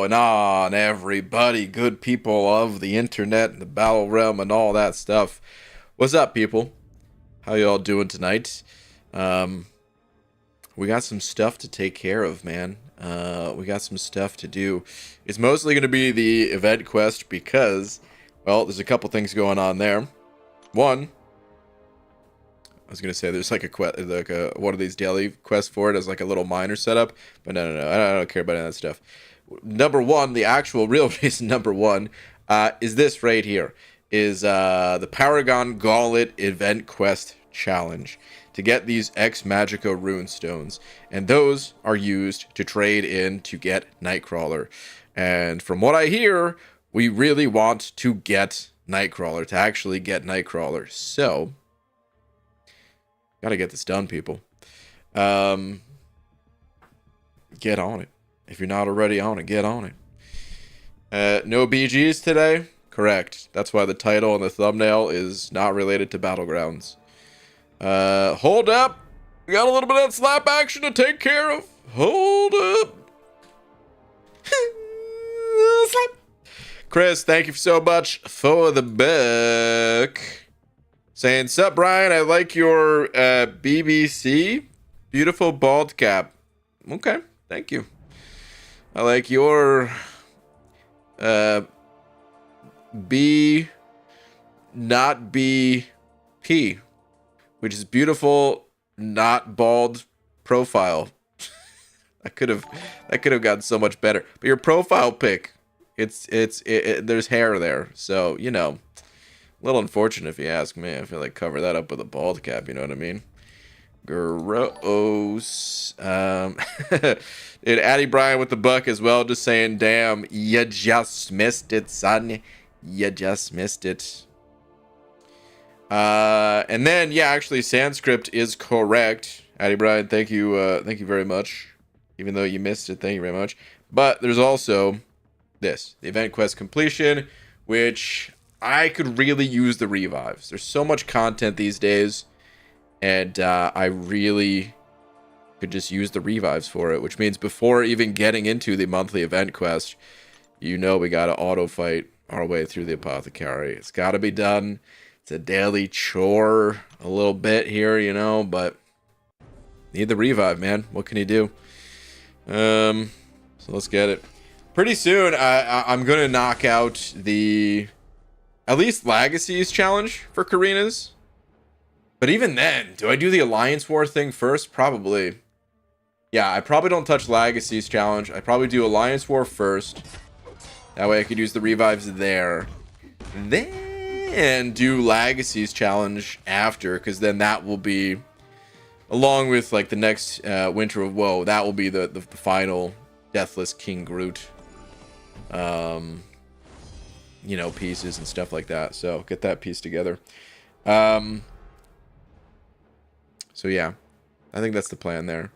going on, everybody? Good people of the internet and the battle realm and all that stuff. What's up, people? How y'all doing tonight? We got some stuff to take care of, man. We got some stuff to do. It's mostly going to be the event quest because, well, there's a couple things going on there. One, I was gonna say there's like a quest, like one of these daily quests for it as like a little miner setup, but no, I don't care about any of that stuff. Number one, the actual real reason, number one, is this right here, is the Paragon Gauntlet Event Quest Challenge to get these Ex Magica rune stones, and those are used to trade in to get Nightcrawler. And from what I hear, we really want to get Nightcrawler, to actually get Nightcrawler. So gotta get this done, people. Get on it. If you're not already on it, get on it. No BGs today? Correct. That's why the title and the thumbnail is not related to Battlegrounds. Hold up. We got a little bit of that slap action to take care of. Hold up. Slap. Chris, thank you so much for the book. Saying, sup, Brian, I like your BBC. Beautiful bald cap. Okay, thank you. I like your B, not BP, which is beautiful, not bald profile. That could have gotten so much better. But your profile pic, there's hair there, so you know. A little unfortunate if you ask me. I feel like cover that up with a bald cap, you know what I mean? Gross. Dude, Addy Bryan with the buck as well, just saying, damn, you just missed it, son. You just missed it. And then, yeah, actually, Sanskrit is correct. Addy Bryan, thank you very much. Even though you missed it, thank you very much. But there's also this, the event quest completion, which I could really use the revives. There's so much content these days, and I really could just use the revives for it, which means before even getting into the monthly event quest, you know we gotta auto fight our way through the apothecary. It's gotta be done. It's a daily chore a little bit here, you know, but need the revive, man. What can you do? So let's get it. Pretty soon, I'm gonna knock out the at least Legacies challenge for Karina's. But even then, do I do the Alliance War thing first? Probably. Yeah, I probably don't touch Legacies challenge. I probably do Alliance War first. That way I could use the revives there. Then do Legacies challenge after, because then that will be, along with like the next Winter of Woe, that will be the final Deathless King Groot. You know, pieces and stuff like that. So get that piece together. So yeah, I think that's the plan there.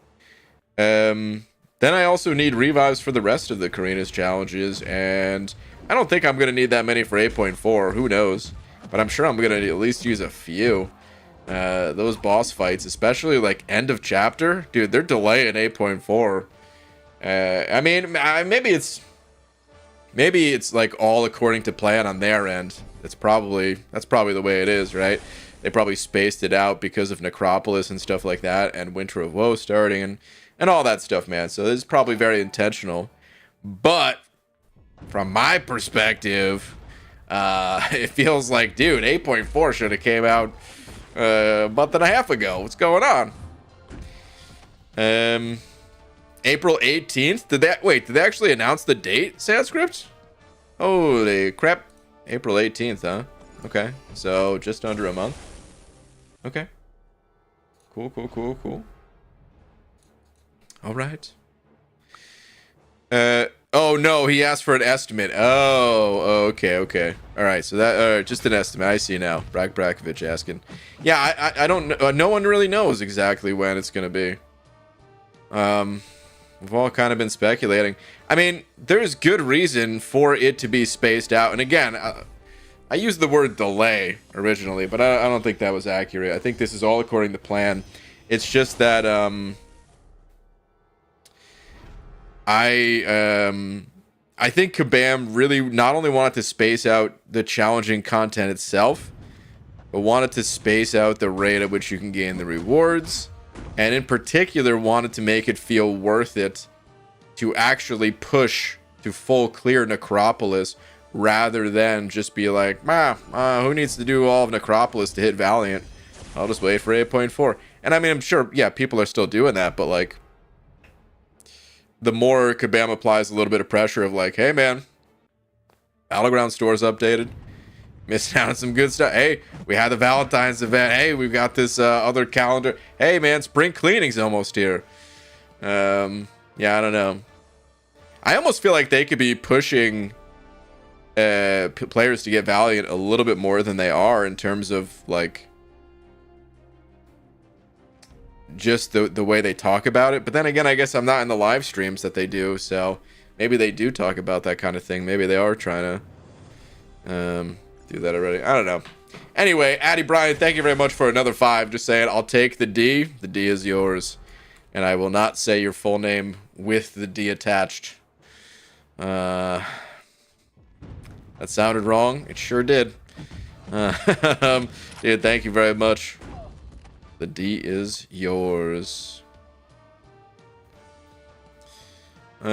Then I also need revives for the rest of the Karina's challenges, and I don't think I'm gonna need that many for 8.4. Who knows? But I'm sure I'm gonna at least use a few. Those boss fights, especially like end of chapter, dude, they're delaying 8.4. I mean, maybe it's like all according to plan on their end. That's probably the way it is, right? They probably spaced it out because of Necropolis and stuff like that, and Winter of Woe starting and all that stuff, man. So this is probably very intentional. But from my perspective, it feels like, dude, 8.4 should have came out a month and a half ago. What's going on? April 18th? Did they actually announce the date, Sanskrit? Holy crap. April 18th, huh? Okay. So just under a month. Okay. Cool. All right. Oh no, he asked for an estimate. Oh, okay. All right, so that just an estimate. I see now. Brakovic asking. Yeah, I don't know. No one really knows exactly when it's gonna be. We've all kind of been speculating. I mean, there's good reason for it to be spaced out. And again, I used the word delay originally, but I don't think that was accurate. I think this is all according to plan. It's just that I I think Kabam really not only wanted to space out the challenging content itself, but wanted to space out the rate at which you can gain the rewards, and in particular wanted to make it feel worth it to actually push to full clear Necropolis rather than just be like, who needs to do all of Necropolis to hit Valiant? I'll just wait for 8.4. And I mean, I'm sure, yeah, people are still doing that, but like, the more Kabam applies a little bit of pressure of like, hey man, Battleground store's updated. Missing out on some good stuff. Hey, we had the Valentine's event. Hey, we've got this other calendar. Hey man, spring cleaning's almost here. Yeah, I don't know. I almost feel like they could be pushing players to get Valiant a little bit more than they are in terms of like just the way they talk about it. But then again, I guess I'm not in the live streams that they do, so maybe they do talk about that kind of thing. Maybe they are trying to do that already. I don't know. Anyway, Addy Brian, thank you very much for another 5. Just saying, I'll take the D. The D is yours. And I will not say your full name with the D attached. That sounded wrong. It sure did. Dude, thank you very much. The D is yours. They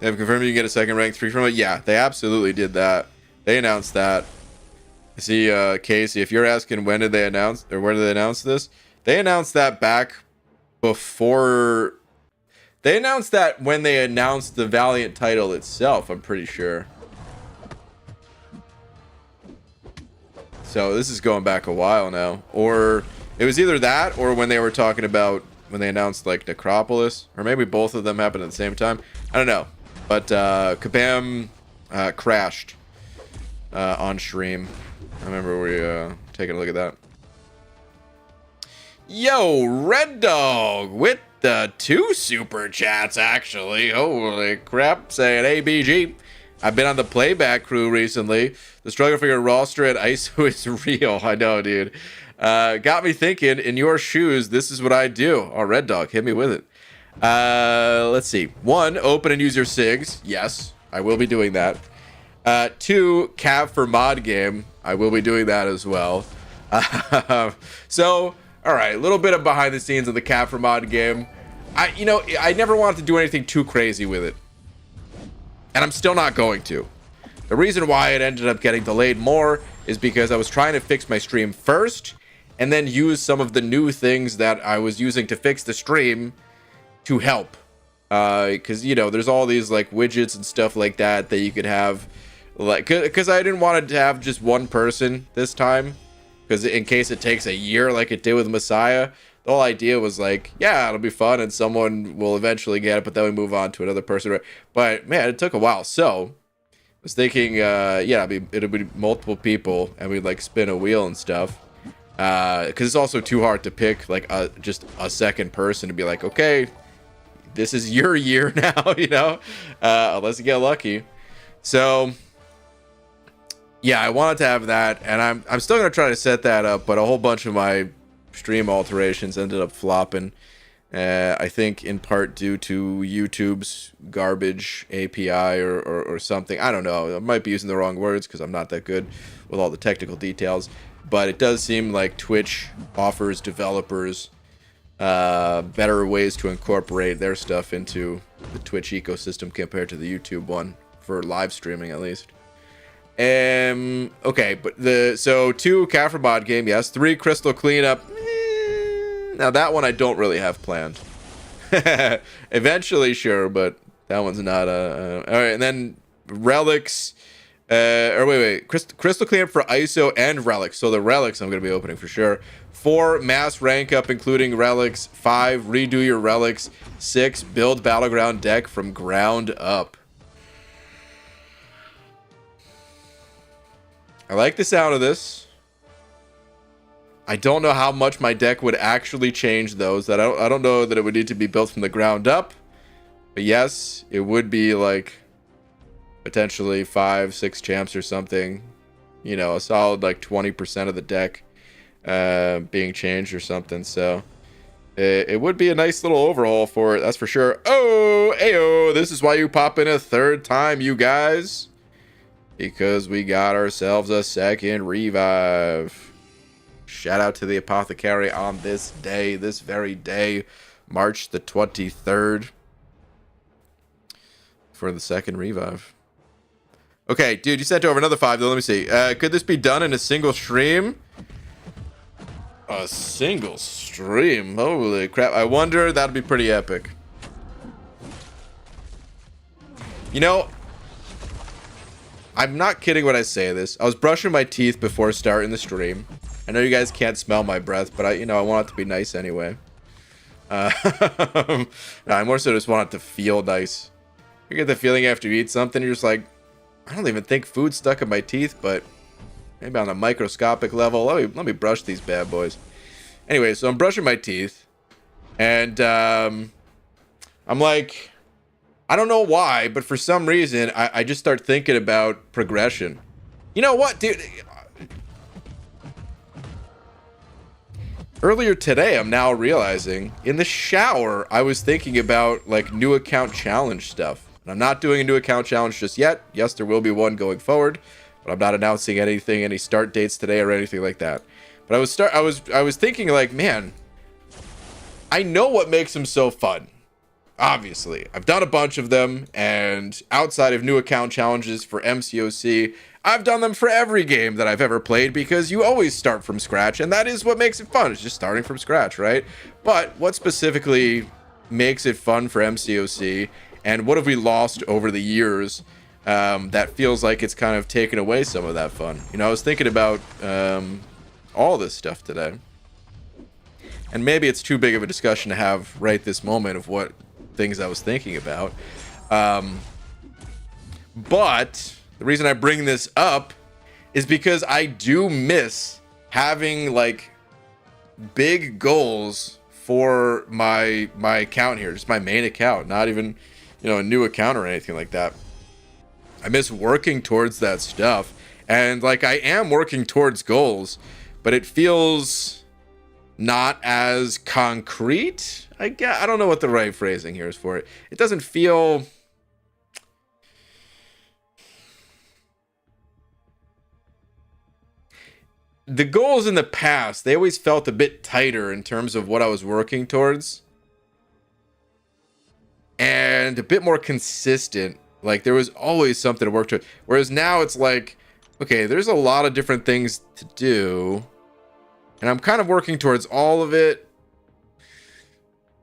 have confirmed you can get a second rank 3 from it. Yeah, they absolutely did that. They announced that. See, Casey, if you're asking when did they announce, or where did they announce this? They announced that back before. They announced that when they announced the Valiant title itself, I'm pretty sure. So this is going back a while now. Or it was either that or when they were talking about when they announced like Necropolis, or maybe both of them happened at the same time. I don't know. But Kabam crashed on stream. I remember we taking a look at that. Yo, Red Dog with the 2 super chats, actually. Holy crap. Saying ABG. I've been on the playback crew recently. The struggle for your roster at ISO is real. I know, dude. Got me thinking, in your shoes, this is what I do. Oh, Red Dog, hit me with it. Let's see. 1, open and use your SIGs. Yes, I will be doing that. 2, cav for mod game. I will be doing that as well. So, all right, a little bit of behind the scenes of the cav for mod game. I never wanted to do anything too crazy with it. And I'm still not going to. The reason why it ended up getting delayed more is because I was trying to fix my stream first and then use some of the new things that I was using to fix the stream to help. Because, you know, there's all these like widgets and stuff like that that you could have. Like, because I didn't want to have just one person this time. Because in case it takes a year like it did with Messiah, the whole idea was like, yeah, it'll be fun and someone will eventually get it, but then we move on to another person. But man, it took a while. So I was thinking, yeah, it'll be multiple people and we'd like spin a wheel and stuff. Because it's also too hard to pick like just a second person to be like, okay, this is your year now, you know, unless you get lucky. So yeah, I wanted to have that, and I'm still gonna try to set that up, but a whole bunch of my stream alterations ended up flopping. I think in part due to YouTube's garbage API or something. I don't know. I might be using the wrong words because I'm not that good with all the technical details. But it does seem like Twitch offers developers better ways to incorporate their stuff into the Twitch ecosystem compared to the YouTube one, for live streaming at least. Okay, but so 2 Kafir mod game, yes. 3 Crystal Cleanup. Now that one I don't really have planned. Eventually, sure, but that one's not all right, and then Relics. Or wait. Crystal Cleanup for ISO and Relics. So the Relics I'm gonna be opening for sure. 4 mass rank up, including Relics. 5 redo your Relics. 6 build Battleground deck from ground up. I like the sound of this. I don't know how much my deck would actually change those. I don't know that it would need to be built from the ground up. But yes, it would be like potentially 5-6 champs or something. You know, a solid like 20% of the deck being changed or something. So It would be a nice little overhaul for it, that's for sure. Oh, ayo, this is why you pop in a third time, you guys. Because we got ourselves a second revive. Shout out to the apothecary on this day, this very day, March the 23rd, for the second revive. Okay, dude, you sent over another 5, though. Let me see. Could this be done in a single stream? A single stream? Holy crap. I wonder, that'd be pretty epic. You know, I'm not kidding when I say this. I was brushing my teeth before starting the stream. I know you guys can't smell my breath, but I want it to be nice anyway. No, I more so just want it to feel nice. You get the feeling after you eat something, you're just like, I don't even think food's stuck in my teeth, but maybe on a microscopic level. Let me brush these bad boys. Anyway, so I'm brushing my teeth, and I'm like, I don't know why, but for some reason, I just start thinking about progression. You know what, dude? Earlier today, I'm now realizing, in the shower, I was thinking about, like, new account challenge stuff. And I'm not doing a new account challenge just yet. Yes, there will be one going forward, but I'm not announcing anything, any start dates today or anything like that. But I was thinking, like, man, I know what makes them so fun. Obviously, I've done a bunch of them, and outside of new account challenges for MCOC, I've done them for every game that I've ever played, because you always start from scratch, and that is what makes it fun. It's just starting from scratch, right? But what specifically makes it fun for MCOC, and what have we lost over the years that feels like it's kind of taken away some of that fun? You know, I was thinking about all this stuff today, and maybe it's too big of a discussion to have right this moment of what things I was thinking about. But the reason I bring this up is because I do miss having, like, big goals for my account here, just my main account, not even, you know, a new account or anything like that. I miss working towards that stuff, and, like, I am working towards goals, but it feels not as concrete. I don't know what the right phrasing here is for it. It doesn't feel... The goals in the past, they always felt a bit tighter in terms of what I was working towards. And a bit more consistent. Like, there was always something to work toward. Whereas now it's like, okay, there's a lot of different things to do, and I'm kind of working towards all of it,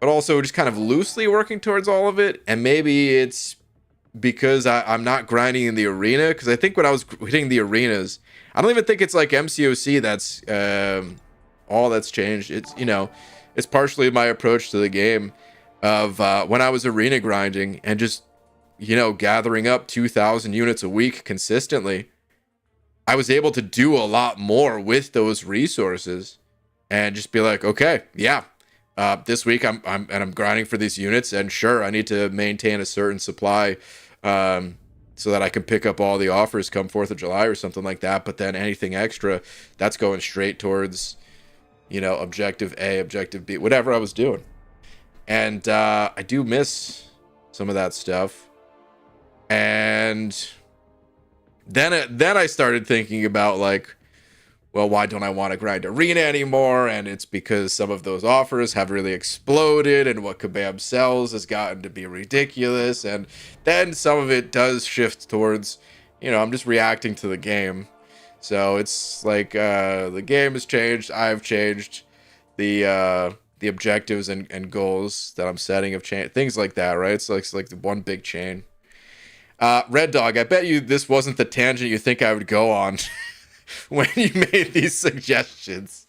but also just kind of loosely working towards all of it. And maybe it's because I'm not grinding in the arena, because I think when I was hitting the arenas, I don't even think it's like MCOC that's all that's changed. It's, you know, it's partially my approach to the game of when I was arena grinding and just, you know, gathering up 2,000 units a week consistently. I was able to do a lot more with those resources and just be like, okay, yeah, this week I'm grinding for these units, and sure, I need to maintain a certain supply so that I can pick up all the offers come 4th of July or something like that. But then anything extra, that's going straight towards, you know, objective A, objective B, whatever I was doing. And I do miss some of that stuff. And then I started thinking about, like, well, why don't I want to grind arena anymore? And it's because some of those offers have really exploded, and what Kabam sells has gotten to be ridiculous. And then some of it does shift towards, you know, I'm just reacting to the game. So it's like the game has changed, I've changed, the objectives and goals that I'm setting have changed, things like that, right? It's like the one big chain. Red Dog, I bet you this wasn't the tangent you think I would go on when you made these suggestions.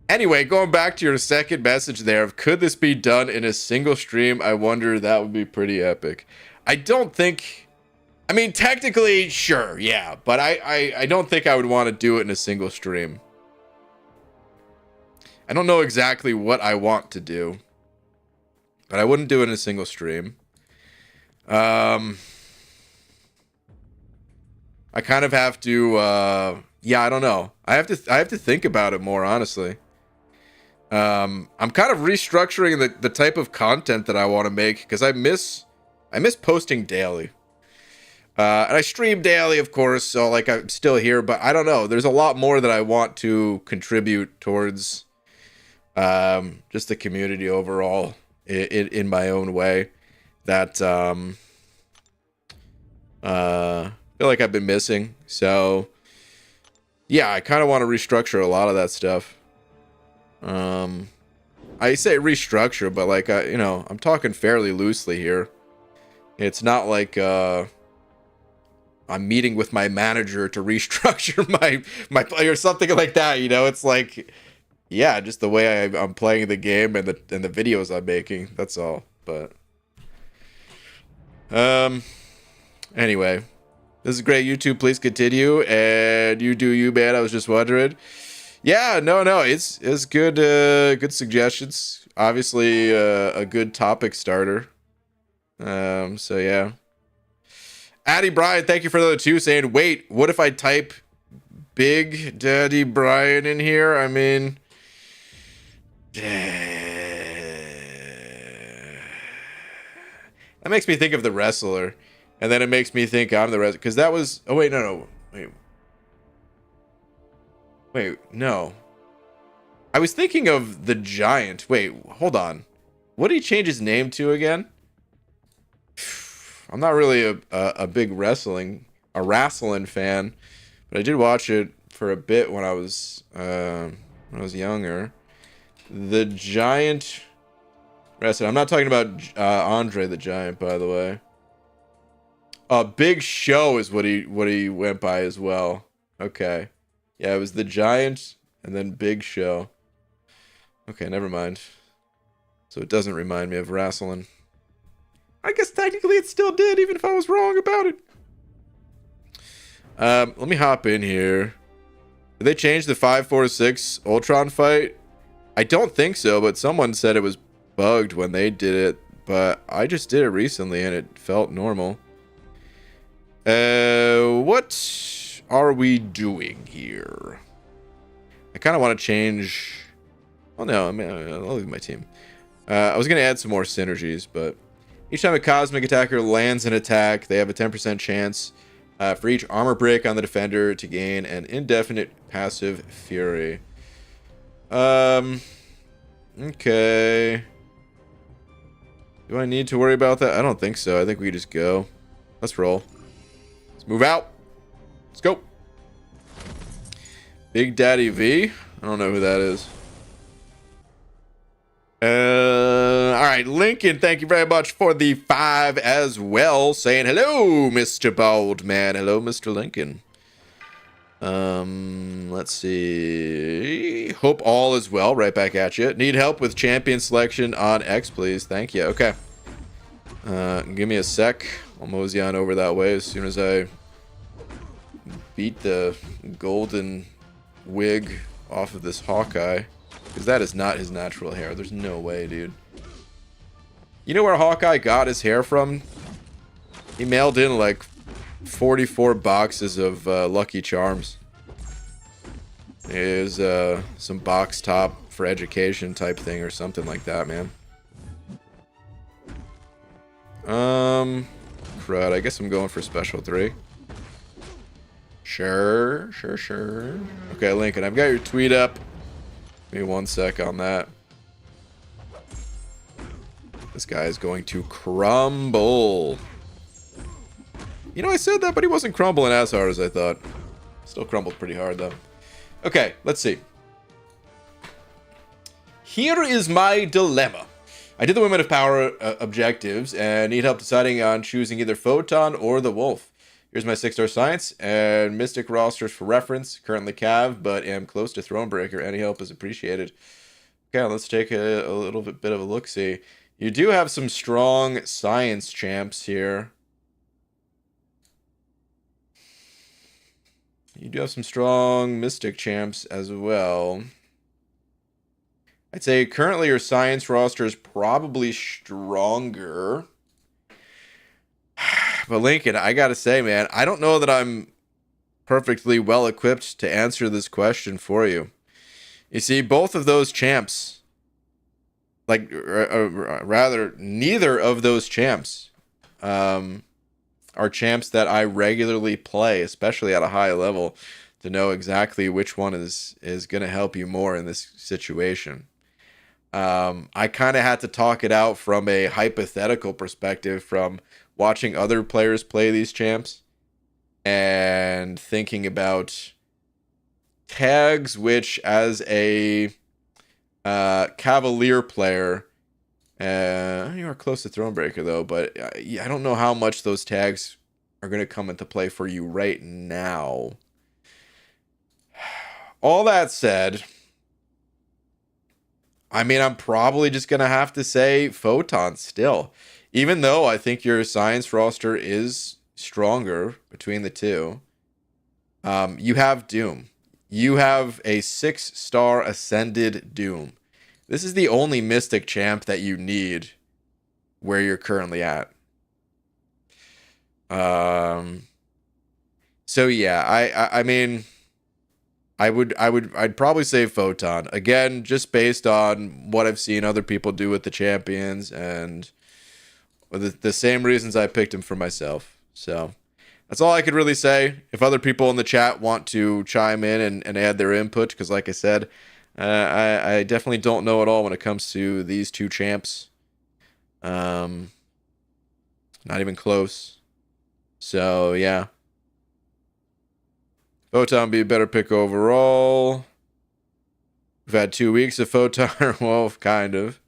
Anyway, going back to your second message there of could this be done in a single stream, I wonder, that would be pretty epic. I don't think... I mean, technically, sure, yeah, but I don't think I would want to do it in a single stream. I don't know exactly what I want to do, but I wouldn't do it in a single stream. I kind of have to, yeah, I don't know. I have to think about it more, honestly. I'm kind of restructuring the type of content that I want to make because I miss posting daily. And I stream daily, of course, so like I'm still here, but I don't know. There's a lot more that I want to contribute towards just the community overall in my own way that feel like I've been missing. So yeah, I kind of want to restructure a lot of that stuff. I say restructure, but like you know, I'm talking fairly loosely here. It's not like I'm meeting with my manager to restructure my play or something like that. You know, it's like, yeah, just the way I'm playing the game and the videos I'm making. That's all. But anyway, this is great. YouTube, please continue, and you do you, man. I was just wondering. Yeah, no, it's good. Good suggestions. Obviously, a good topic starter. So yeah. Addy Brian, thank you for the 2 saying, wait, what if I type Big Daddy Brian in here? I mean, that makes me think of the wrestler. And then it makes me think I'm the wrestler. Because that was, oh wait, no. Wait, no. I was thinking of the Giant. Wait, hold on. What did he change his name to again? I'm not really a big wrestling fan, but I did watch it for a bit when I was younger. The Giant wrestler. I'm not talking about Andre the Giant, by the way. Big Show is what he went by as well. Okay, yeah, it was the Giant and then Big Show. Okay, never mind. So it doesn't remind me of wrestling. I guess technically it still did, even if I was wrong about it. Let me hop in here. Did they change the 5-4-6 Ultron fight? I don't think so, but someone said it was bugged when they did it. But I just did it recently and it felt normal. What are we doing here? I kind of want to change... Oh no, I'll leave my team. I was going to add some more synergies, but... Each time a cosmic attacker lands an attack, they have a 10% chance for each armor break on the defender to gain an indefinite passive fury. Okay. Do I need to worry about that? I don't think so. I think we just go. Let's roll. Let's move out. Let's go. Big Daddy V. I don't know who that is. All right, Lincoln, thank you very much for the 5 as well. Saying hello, Mr. Baldman. Hello, Mr. Lincoln. Let's see. Hope all is well. Right back at you. Need help with champion selection on X, please. Thank you. Okay. Give me a sec. I'll mosey on over that way as soon as I beat the golden wig off of this Hawkeye. Because that is not his natural hair. There's no way, dude. You know where Hawkeye got his hair from? He mailed in like 44 boxes of Lucky Charms. It was some box top for education type thing or something like that, man. Crud. I guess I'm going for special 3. Sure. Okay, Lincoln, I've got your tweet up. Give me 1 sec on that. This guy is going to crumble. You know, I said that, but he wasn't crumbling as hard as I thought. Still crumbled pretty hard, though. Okay, let's see. Here is my dilemma. I did the Women of Power objectives and need help deciding on choosing either Photon or the Wolf. Here's my 6-star science and Mystic rosters for reference. Currently Cav, but am close to Thronebreaker. Any help is appreciated. Okay, let's take a little bit of a look-see. You do have some strong science champs here. You do have some strong Mystic champs as well. I'd say currently your science roster is probably stronger. But Lincoln, I gotta say, man, I don't know that I'm perfectly well equipped to answer this question for you. You see, both of those champs rather, neither of those champs are champs that I regularly play, especially at a high level, to know exactly which one is going to help you more in this situation. I kind of had to talk it out from a hypothetical perspective, from watching other players play these champs and thinking about tags which, as a Cavalier player, you are close to Thronebreaker though, but I don't know how much those tags are going to come into play for you right now. All that said, I mean, I'm probably just going to have to say Photon still. Even though I think your science roster is stronger between the two, you have Doom. You have a 6-star Ascended Doom. This is the only Mystic champ that you need where you're currently at. So yeah, I mean, I'd probably say Photon. Again, just based on what I've seen other people do with the champions, and the same reasons I picked him for myself. So that's all I could really say. If other people in the chat want to chime in and add their input, because like I said, I definitely don't know at all when it comes to these two champs. Not even close. So yeah, Photon be a better pick overall. We've had 2 weeks of Photon. Well, kind of.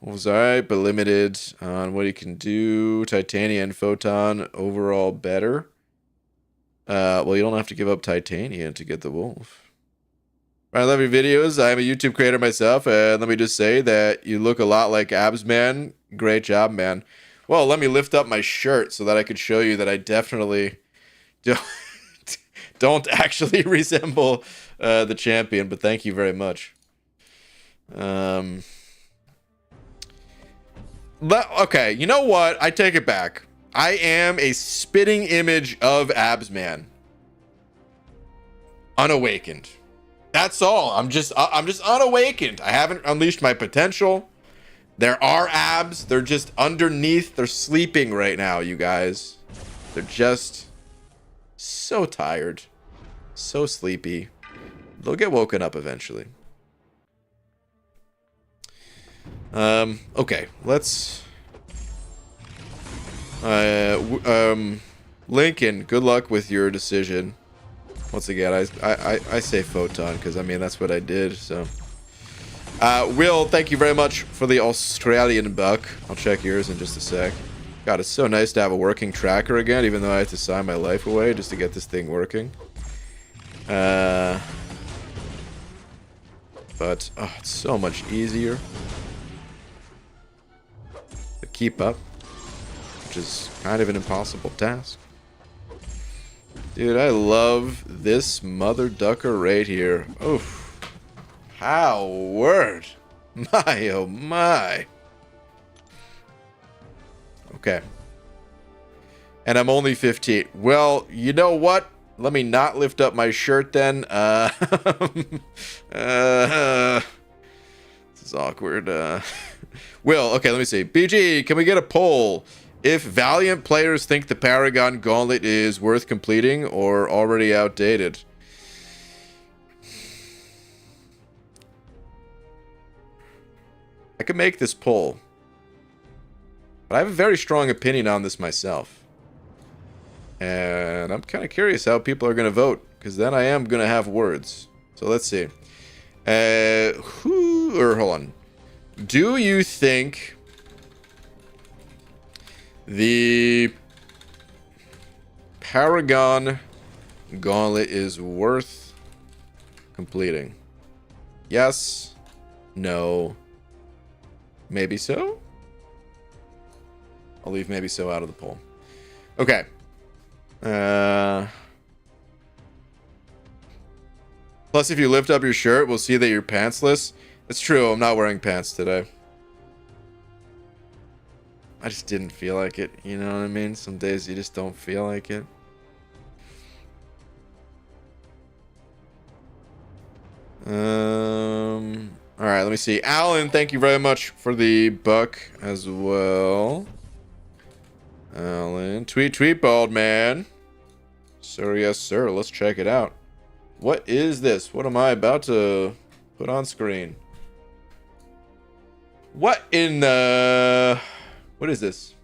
Was alright, but limited on what he can do. Titania and Photon overall better. Well, you don't have to give up Titania to get the Wolf. I love your videos. I'm a YouTube creator myself, and let me just say that you look a lot like Abs Man. Great job, man. Well, let me lift up my shirt so that I could show you that I definitely don't actually resemble the champion, but thank you very much. Okay, you know what? I take it back. I am a spitting image of Abs Man. Unawakened. That's all. I'm just unawakened. I haven't unleashed my potential. There are abs. They're just underneath. They're sleeping right now, you guys. They're just so tired. So sleepy. They'll get woken up eventually. Okay, let's Lincoln, good luck with your decision. Once again, I say Photon because I mean that's what I did. So, Will, thank you very much for the Australian buck. I'll check yours in just a sec. God, it's so nice to have a working tracker again, even though I have to sign my life away just to get this thing working. But oh, it's so much easier to keep up, which is kind of an impossible task. Dude, I love this mother ducker right here. Oof. How word. My, oh my. Okay. And I'm only 15. Well, you know what? Let me not lift up my shirt then. This is awkward. Will, okay, let me see. BG, can we get a poll? If Valiant players think the Paragon Gauntlet is worth completing or already outdated. I could make this poll. But I have a very strong opinion on this myself. And I'm kind of curious how people are going to vote. Because then I am going to have words. So let's see. Hold on. Do you think the Paragon Gauntlet is worth completing? Yes. No. Maybe so? I'll leave maybe so out of the poll. Okay. Plus, if you lift up your shirt, we'll see that you're pantsless. It's true, I'm not wearing pants today. I just didn't feel like it, you know what I mean? Some days you just don't feel like it. Alright, let me see. Alan, thank you very much for the buck as well. Alan, tweet, bald man. Sir, yes, sir. Let's check it out. What is this? What am I about to put on screen? What in the... What is this?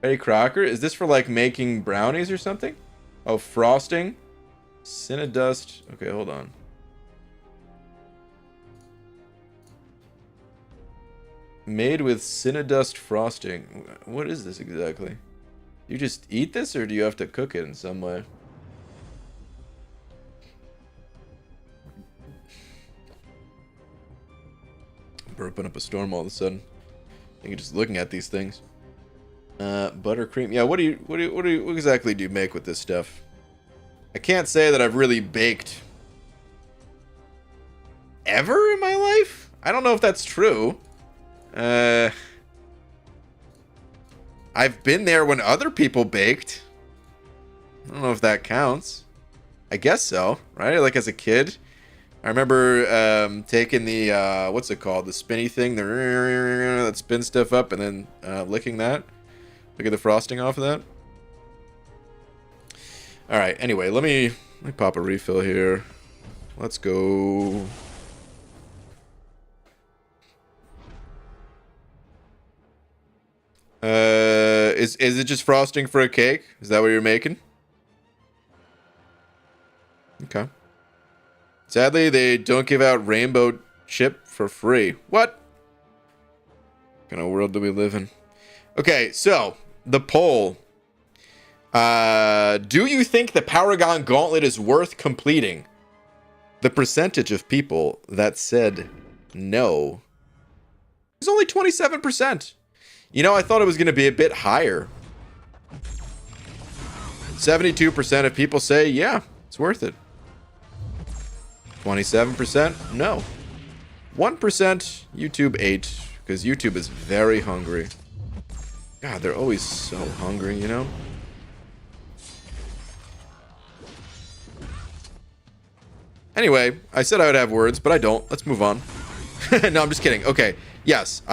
Betty Crocker? Is this for, like, making brownies or something? Oh, frosting? Cinnadust. Okay, hold on. Made with Cinnadust frosting. What is this exactly? You just eat this, or do you have to cook it in some way? I'm burping up a storm all of a sudden. I think just looking at these things. Buttercream. Yeah, what exactly do you make with this stuff? I can't say that I've really baked ever in my life. I don't know if that's true. I've been there when other people baked. I don't know if that counts. I guess so, right? Like as a kid, I remember taking the what's it called? The spinny thing, that spins stuff up, and then licking that. Look at the frosting off of that. All right. Anyway, let me pop a refill here. Let's go. Is it just frosting for a cake? Is that what you're making? Okay. Sadly, they don't give out rainbow chip for free. What kind of world do we live in? Okay, so the poll. Do you think the Paragon Gauntlet is worth completing? The percentage of people that said no is only 27%. You know, I thought it was going to be a bit higher. 72% of people say, yeah, it's worth it. 27%, no. 1%, YouTube ate, because YouTube is very hungry. God, they're always so hungry, you know? Anyway, I said I would have words, but I don't. Let's move on. No, I'm just kidding. Okay, yes.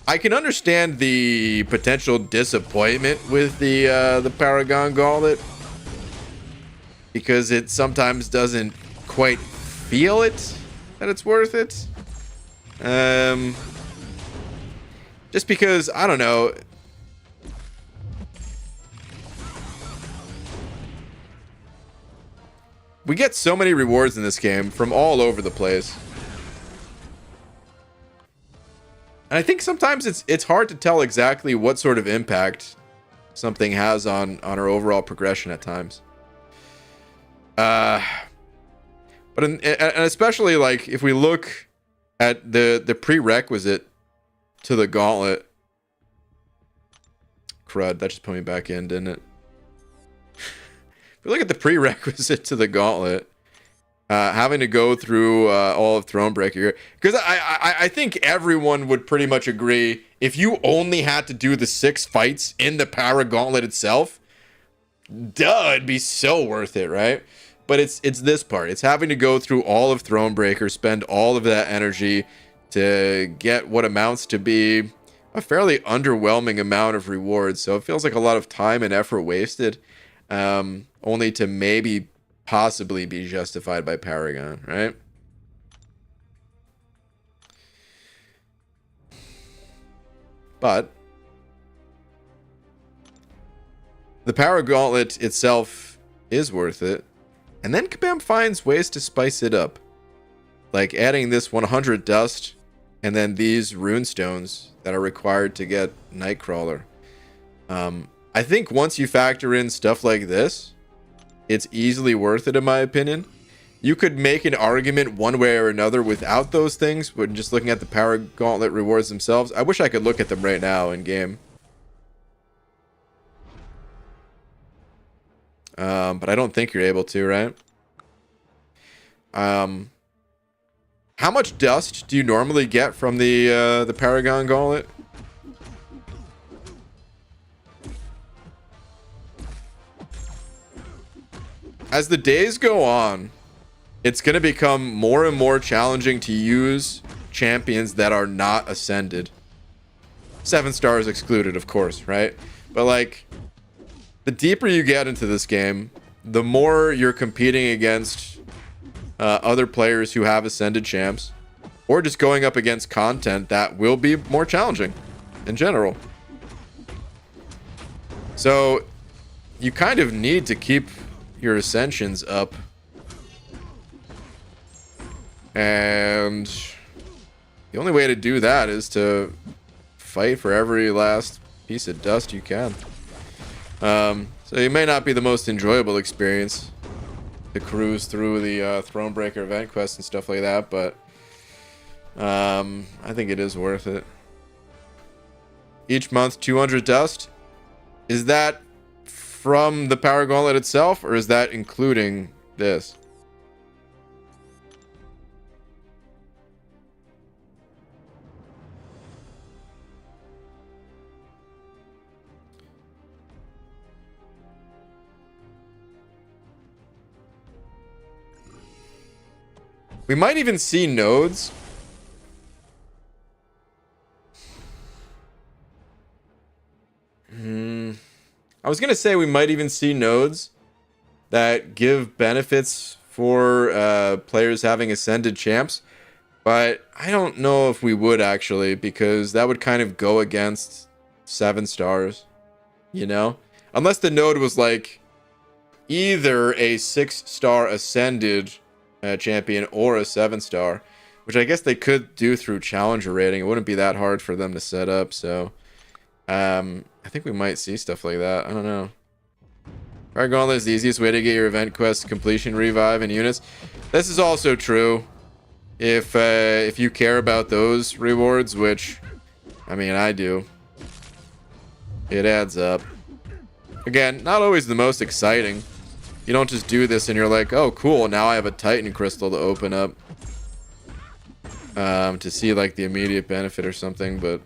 I can understand the potential disappointment with the Paragon Gauntlet, because it sometimes doesn't quite feel it that it's worth it. Just because, I don't know. We get so many rewards in this game from all over the place. And I think sometimes it's hard to tell exactly what sort of impact something has on our overall progression at times. But and especially like if we look at the prerequisite to the gauntlet. Crud, that just put me back in, didn't it? If we look at the prerequisite to the gauntlet, having to go through all of Thronebreaker, because I think everyone would pretty much agree, if you only had to do the 6 fights in the Power Gauntlet itself, duh, it'd be so worth it, right? But it's this part. It's having to go through all of Thronebreaker, spend all of that energy to get what amounts to be a fairly underwhelming amount of rewards. So it feels like a lot of time and effort wasted, only to maybe possibly be justified by Paragon, right? But the Power Gauntlet itself is worth it. And then Kabam finds ways to spice it up. Like adding this 100 dust and then these runestones that are required to get Nightcrawler. I think once you factor in stuff like this, it's easily worth it in my opinion. You could make an argument one way or another without those things, but just looking at the Power Gauntlet rewards themselves. I wish I could look at them right now in game. But I don't think you're able to, right? How much dust do you normally get from the Paragon Gauntlet? As the days go on, it's going to become more and more challenging to use champions that are not ascended. 7 stars excluded, of course, right? But like, the deeper you get into this game, the more you're competing against other players who have ascended champs, or just going up against content that will be more challenging in general. So you kind of need to keep your ascensions up. And the only way to do that is to fight for every last piece of dust you can. So it may not be the most enjoyable experience to cruise through the Thronebreaker event quest and stuff like that, but I think it is worth it. Each month, 200 dust. Is that from the Power Gauntlet itself, or is that including this? We might even see nodes. I was gonna say we might even see nodes that give benefits for players having ascended champs, but I don't know if we would actually, because that would kind of go against 7 stars, you know? Unless the node was like either a 6-star ascended champion or a 7-star, which I guess they could do through challenger rating. It wouldn't be that hard for them to set up, so I think we might see stuff like that. I don't know. Power Gauntlet is the easiest way to get your event quest completion, revive, and units. This is also true if you care about those rewards, which, I mean, I do. It adds up. Again, not always the most exciting. You don't just do this and you're like, oh, cool, now I have a Titan Crystal to open up. To see, like, the immediate benefit or something, but...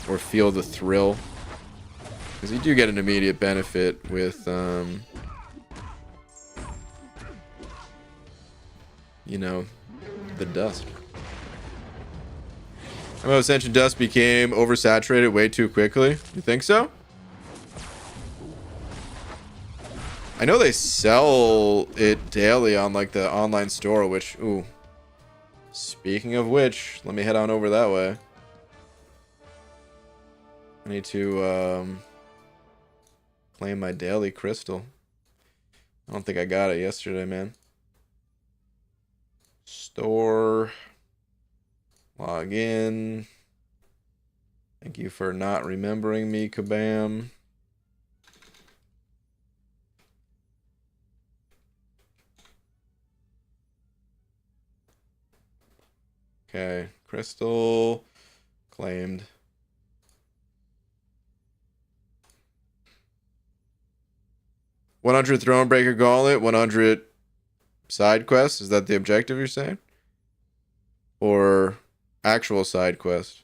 or feel the thrill. Because you do get an immediate benefit with, you know, the dust. MMO Ascension dust became oversaturated way too quickly. You think so? I know they sell it daily on, like, the online store, which, ooh. Speaking of which, let me head on over that way. I need to, claim my daily crystal. I don't think I got it yesterday, man. Store. Log in. Thank you for not remembering me, Kabam. Okay, crystal claimed. 100 Thronebreaker Gauntlet, 100 side quests. Is that the objective you're saying? Or actual side quest?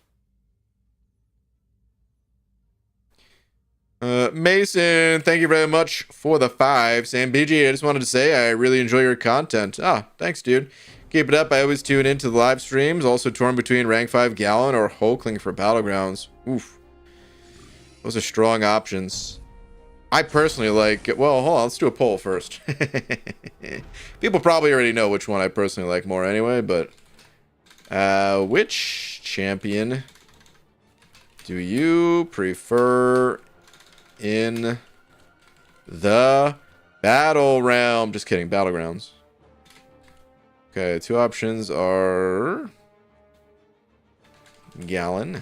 Mason, thank you very much for the 5. Sam BG, I just wanted to say I really enjoy your content. Ah, thanks, dude. Keep it up. I always tune into the live streams. Also torn between rank 5 Gallon or Hulkling for Battlegrounds. Oof. Those are strong options. I personally like... well, hold on. Let's do a poll first. People probably already know which one I personally like more anyway, but... which champion do you prefer in the battle realm? Just kidding. Battlegrounds. Okay, 2 options are... Gallon.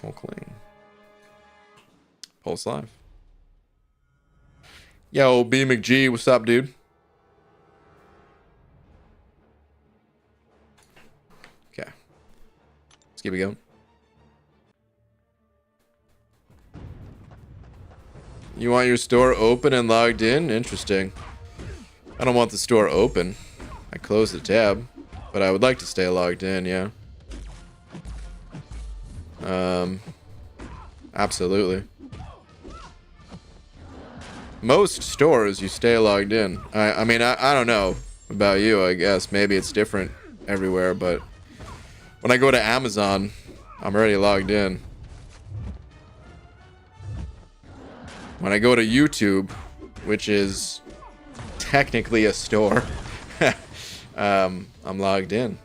Hulkling. Pulse Live. Yo, B McG, what's up, dude? Okay. Let's keep it going. You want your store open and logged in? Interesting. I don't want the store open. I closed the tab. But I would like to stay logged in, yeah. Absolutely. most stores you stay logged in. I mean, I don't know about you, I guess. Maybe it's different everywhere, but when I go to Amazon, I'm already logged in. When I go to YouTube, which is technically a store, I'm logged in.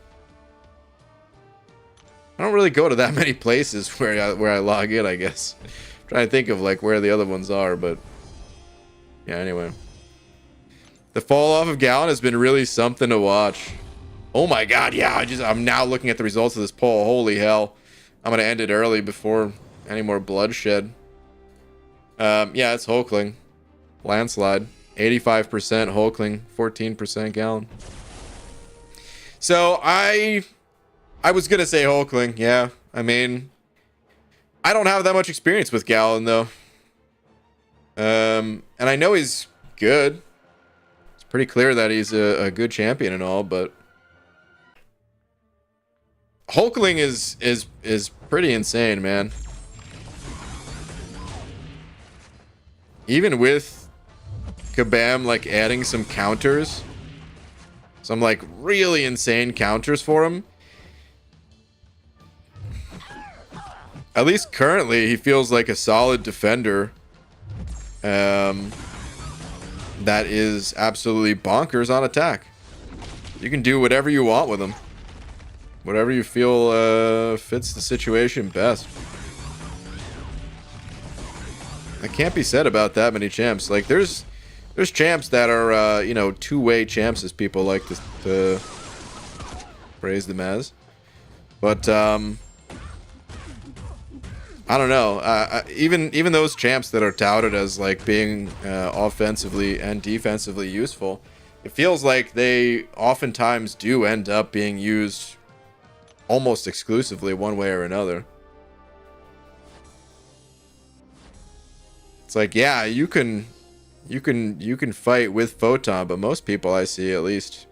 I don't really go to that many places where I log in, I guess. I'm trying to think of like where the other ones are, but yeah, anyway. The fall off of Gallon has been really something to watch. Oh my god, yeah, I'm now looking at the results of this poll. Holy hell. I'm gonna end it early before any more bloodshed. Yeah, it's Hulkling. Landslide. 85% Hulkling, 14% Gallon. So I was gonna say Hulkling, yeah. I mean, I don't have that much experience with Gallon though. And I know he's good. It's pretty clear that he's a good champion and all, but Hulkling is pretty insane, man. Even with Kabam like adding some counters, some like really insane counters for him. At least currently, he feels like a solid defender. That is absolutely bonkers on attack. You can do whatever you want with him. Whatever you feel fits the situation best. That can't be said about that many champs. Like there's champs that are you know, two-way champs, as people like to praise them as. But I don't know. Even those champs that are touted as like being offensively and defensively useful, it feels like they oftentimes do end up being used almost exclusively one way or another. It's like, yeah, you can fight with Photon, but most people I see, at least,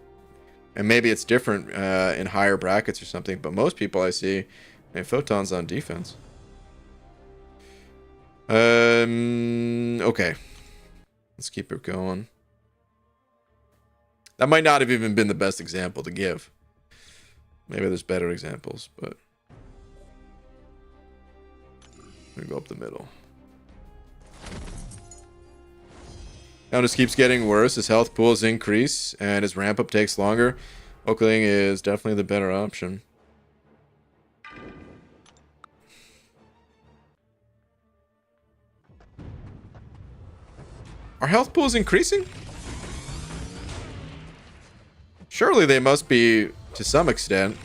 and maybe it's different in higher brackets or something, but most people I see, Photon's on defense. Okay. Let's keep it going. That might not have even been the best example to give. Maybe there's better examples, but I'm gonna go up the middle. Now just keeps getting worse. His health pools increase and his ramp up takes longer. Oakling is definitely the better option. Are health pools increasing? Surely they must be to some extent.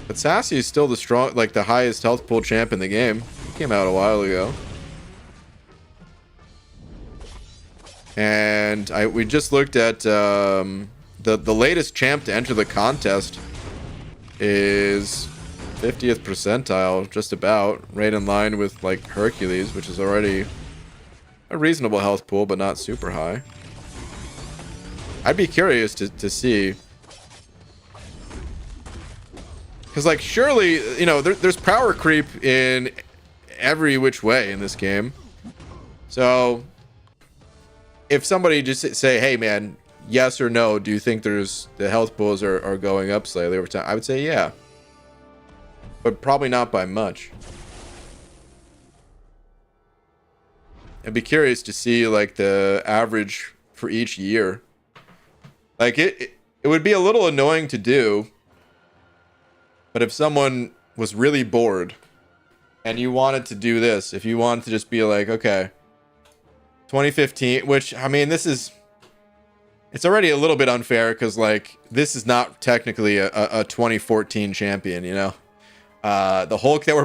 But Sassy is still the highest health pool champ in the game. He came out a while ago. And we just looked at the latest champ to enter the contest is 50th percentile, just about, right in line with like Hercules, which is already a reasonable health pool, but not super high. I'd be curious to see. Because, like, surely, you know, there's power creep in every which way in this game. So, if somebody just say, hey, man, yes or no, do you think the health pools are going up slightly over time? I would say yeah. But probably not by much. I'd be curious to see, like, the average for each year. Like, it would be a little annoying to do. But if someone was really bored and you wanted to do this, if you wanted to just be like, okay, 2015, which, I mean, it's already a little bit unfair because, like, this is not technically a 2014 champion, you know? The Hulk that we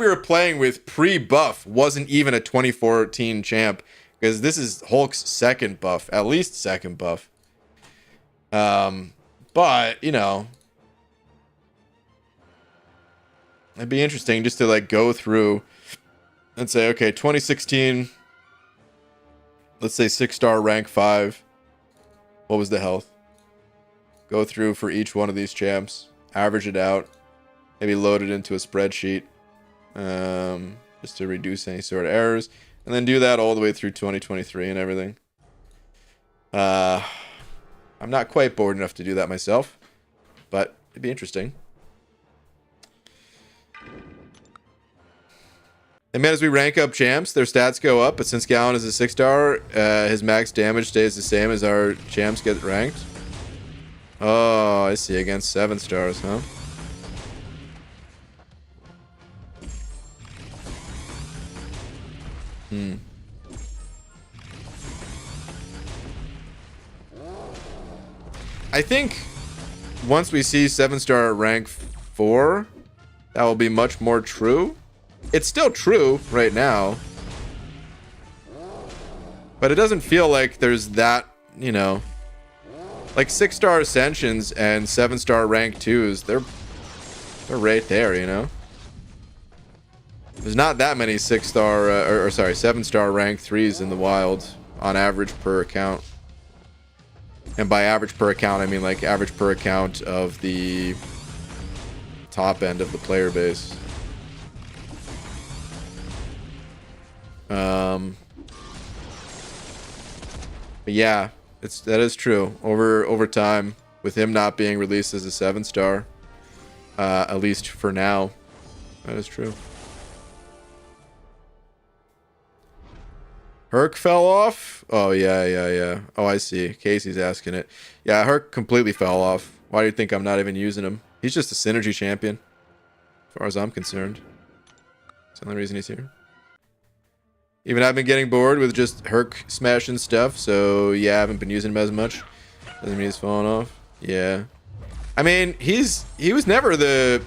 were playing with pre-buff wasn't even a 2014 champ, because this is Hulk's second buff, at least second buff. But, you know, it'd be interesting just to like go through and say, okay, 2016, let's say 6-star rank 5. What was the health? Go through for each one of these champs, average it out, maybe load it into a spreadsheet, just to reduce any sort of errors, and then do that all the way through 2023 and everything. I'm not quite bored enough to do that myself, but it'd be interesting. And man, as we rank up champs, their stats go up, but since Gallon is a 6-star, his max damage stays the same as our champs get ranked. Oh, I see. Against 7 stars, huh? I think once we see 7-star at rank 4, that will be much more true. It's still true right now, but it doesn't feel like there's that, you know, like 6-star ascensions and 7-star rank 2s. They're right there, you know. There's not that many 6-star or sorry, 7-star rank 3s in the wild on average per account. And by average per account, I mean like average per account of the top end of the player base. But yeah, that is true. Over time, with him not being released as a 7-star, at least for now, that is true. Herc fell off? Oh, yeah. Oh, I see. Casey's asking it. Yeah, Herc completely fell off. Why do you think I'm not even using him? He's just a synergy champion, as far as I'm concerned. That's the only reason he's here. Even I've been getting bored with just Herc smashing stuff, so yeah, I haven't been using him as much. Doesn't mean he's falling off. Yeah. I mean, he was never the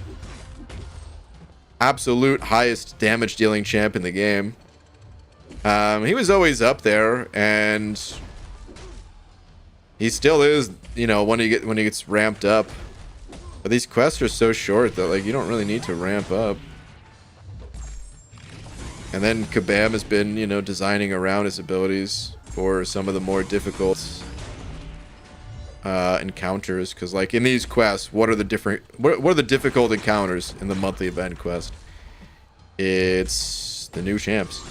absolute highest damage dealing champ in the game. He was always up there, and he still is, you know, when he gets ramped up. But these quests are so short that like you don't really need to ramp up. And then Kabam has been, you know, designing around his abilities for some of the more difficult encounters. Because like in these quests, what are the difficult encounters in the monthly event quest? It's the new champs.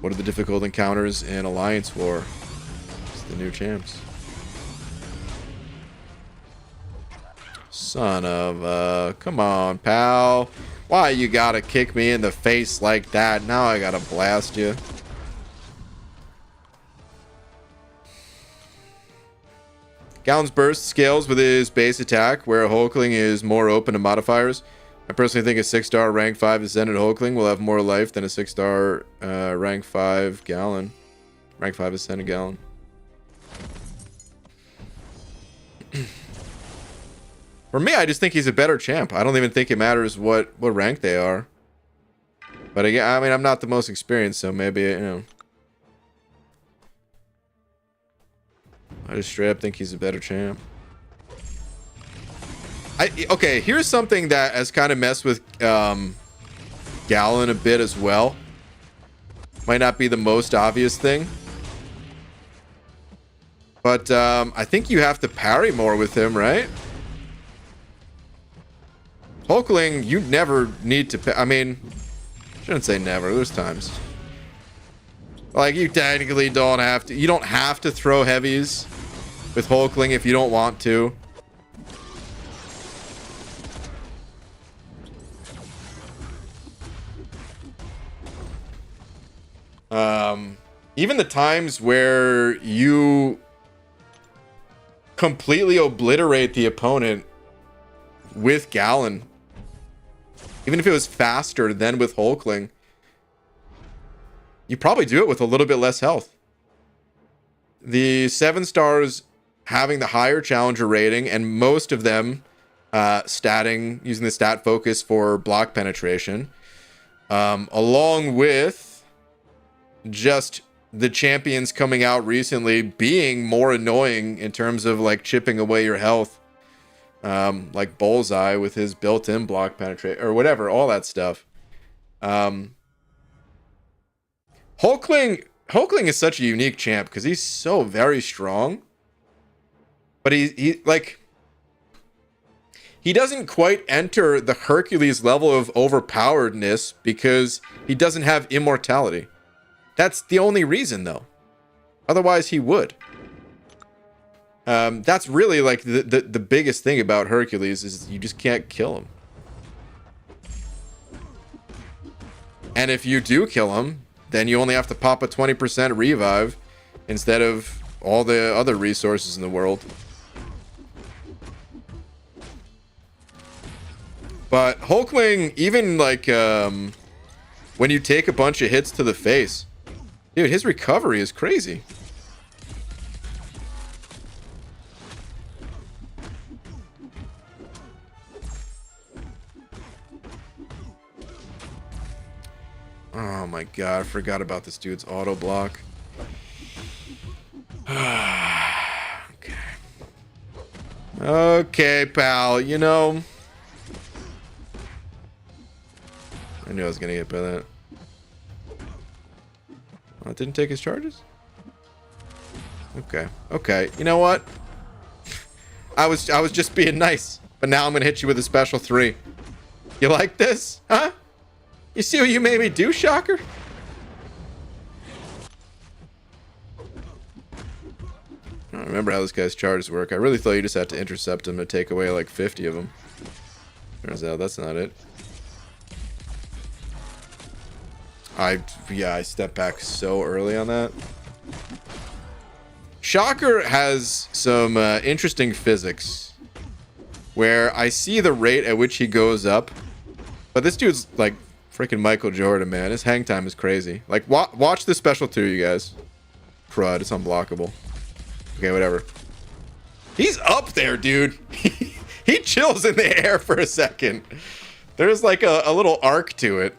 What are the difficult encounters in Alliance War? It's the new champs. Son of come on, pal. Why you gotta kick me in the face like that? Now I gotta blast you. Gallon's burst scales with his base attack, where Hulkling is more open to modifiers. I personally think a 6-star rank 5 Ascended Hulkling will have more life than a 6-star rank 5 Gallon. Rank 5 Ascended Gallon. For me, I just think he's a better champ. I don't even think it matters what rank they are. But again, I mean, I'm not the most experienced, so maybe, you know. I just straight up think he's a better champ. Okay, here's something that has kind of messed with Gallon a bit as well. Might not be the most obvious thing. But I think you have to parry more with him, right? Hulkling, you never need to... I mean, shouldn't say never. There's times. Like, you technically don't have to... You don't have to throw heavies with Hulkling if you don't want to. Even the times where you completely obliterate the opponent with Gallon, even if it was faster than with Hulkling, you probably do it with a little bit less health. The 7-stars having the higher challenger rating, and most of them using the stat focus for block penetration, along with just the champions coming out recently being more annoying in terms of like chipping away your health, like Bullseye with his built-in block penetration or whatever, all that stuff. Hulkling is such a unique champ because he's so very strong, But he like he doesn't quite enter the Hercules level of overpoweredness because he doesn't have immortality. That's the only reason, though. Otherwise, he would. That's really like the biggest thing about Hercules is you just can't kill him. And if you do kill him, then you only have to pop a 20% revive instead of all the other resources in the world. But Hulkwing, even like when you take a bunch of hits to the face, dude, his recovery is crazy. Oh my god, I forgot about this dude's auto block. Okay. Okay, pal, you know, I knew I was gonna get by that. Oh, it didn't take his charges? Okay. Okay. You know what? I was just being nice, but now I'm gonna hit you with a special 3. You like this? Huh? You see what you made me do, Shocker? I don't remember how this guy's charges work. I really thought you just had to intercept him to take away like 50 of them. Turns out that's not it. Yeah, I stepped back so early on that. Shocker has some interesting physics where I see the rate at which he goes up, but this dude's like freaking Michael Jordan, man. His hang time is crazy. Like, watch this special 2, you guys. Crud, it's unblockable. Okay, whatever. He's up there, dude. He chills in the air for a second. There's like a little arc to it.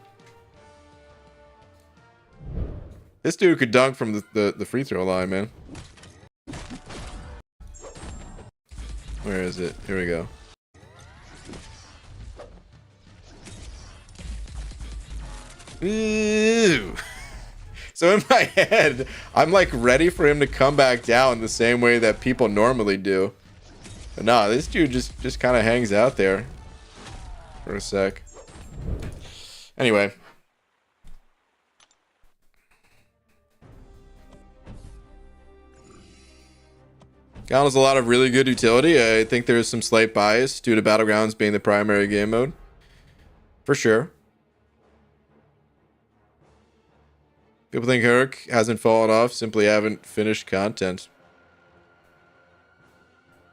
This dude could dunk from the free throw line, man. Where is it? Here we go. Ooh. So in my head, I'm like ready for him to come back down the same way that people normally do. But nah, this dude just kind of hangs out there for a sec. Anyway. Gal has a lot of really good utility. I think there's some slight bias due to Battlegrounds being the primary game mode. For sure. People think Herc hasn't fallen off, simply haven't finished content.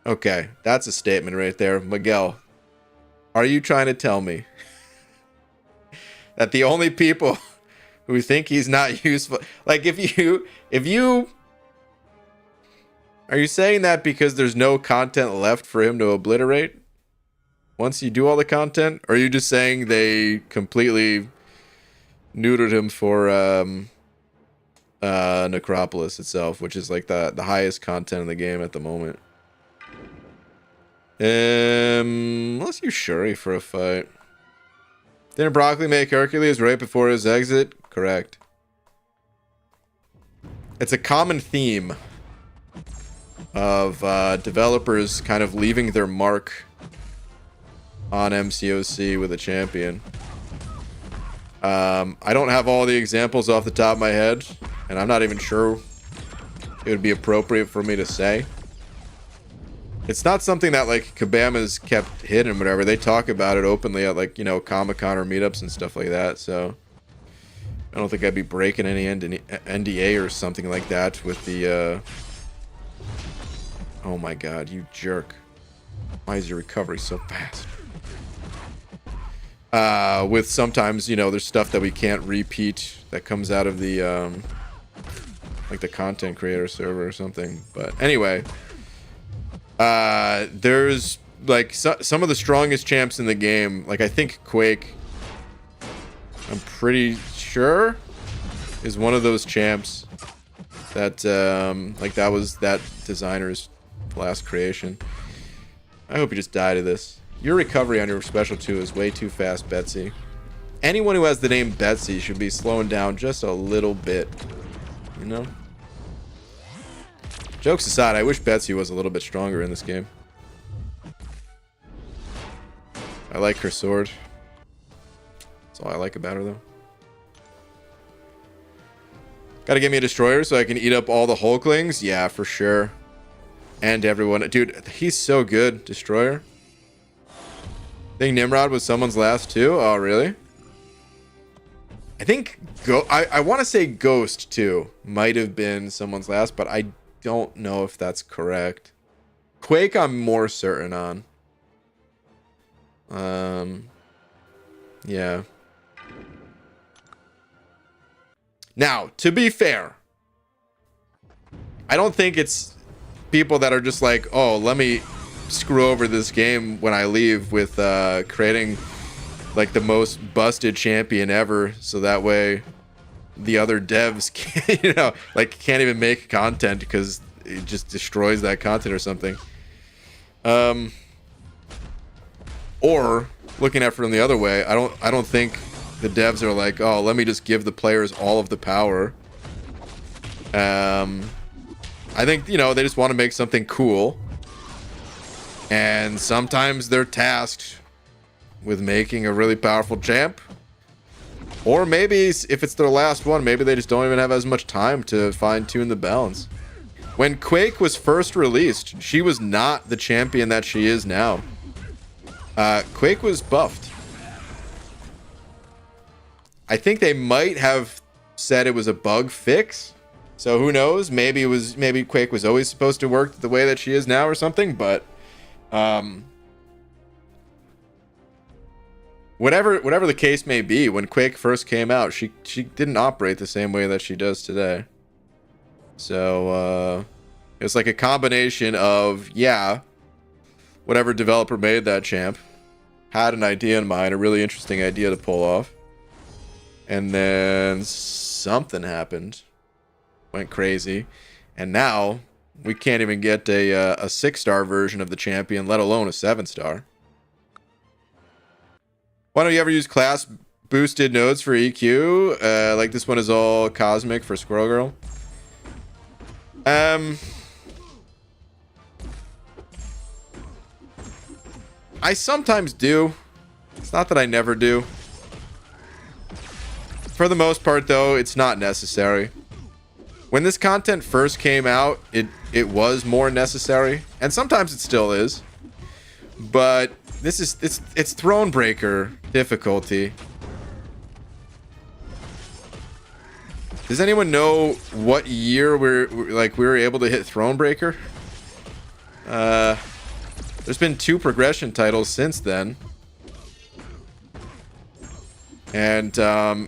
Okay, that's a statement right there. Miguel, are you trying to tell me that the only people who think he's not useful... Like, if you... Are you saying that because there's no content left for him to obliterate once you do all the content? Or are you just saying they completely neutered him for Necropolis itself, which is like the highest content in the game at the moment? Let's use Shuri for a fight. Didn't Broccoli make Hercules right before his exit? Correct. It's a common theme of developers kind of leaving their mark on MCOC with a champion. I don't have all the examples off the top of my head, and I'm not even sure it would be appropriate for me to say. It's not something that like Kabama's kept hidden or whatever. They talk about it openly at like, you know, Comic-Con or meetups and stuff like that, so I don't think I'd be breaking any NDA or something like that with the oh my god, you jerk. Why is your recovery so fast? With sometimes, you know, there's stuff that we can't repeat that comes out of the, like the content creator server or something. But anyway, there's like some of the strongest champs in the game. Like I think Quake, I'm pretty sure, is one of those champs that, like that was that designer's last creation. I hope you just die to this. Your recovery on your special 2 is way too fast, Betsy. Anyone who has the name Betsy should be slowing down just a little bit. You know? Jokes aside, I wish Betsy was a little bit stronger in this game. I like her sword. That's all I like about her, though. Gotta give me a destroyer so I can eat up all the Hulklings? Yeah, for sure. And everyone. Dude, he's so good, destroyer. I think Nimrod was someone's last too? Oh, really? I think... I want to say Ghost, too. Might have been someone's last, but I don't know if that's correct. Quake, I'm more certain on. Yeah. Now, to be fair, I don't think it's people that are just like, oh, let me screw over this game when I leave with creating like the most busted champion ever, so that way the other devs can't, you know, like can't even make content because it just destroys that content or something. Or looking at it from the other way, I don't think the devs are like, oh, let me just give the players all of the power. I think, you know, they just want to make something cool. And sometimes they're tasked with making a really powerful champ. Or maybe if it's their last one, maybe they just don't even have as much time to fine-tune the balance. When Quake was first released, she was not the champion that she is now. Quake was buffed. I think they might have said it was a bug fix. So who knows? Maybe Quake was always supposed to work the way that she is now or something, but whatever the case may be, when Quake first came out, she didn't operate the same way that she does today. So it's like a combination of, yeah, whatever developer made that champ had an idea in mind, a really interesting idea to pull off, and then something happened, went crazy, and now we can't even get a 6-star version of the champion, let alone a 7-star. Why don't you ever use class boosted nodes for EQ? Like this one is all cosmic for Squirrel Girl. I sometimes do. It's not that I never do. For the most part, though, it's not necessary. When this content first came out, it was more necessary, and sometimes it still is. But this is it's Thronebreaker difficulty. Does anyone know what year we were able to hit Thronebreaker? There's been 2 progression titles since then. And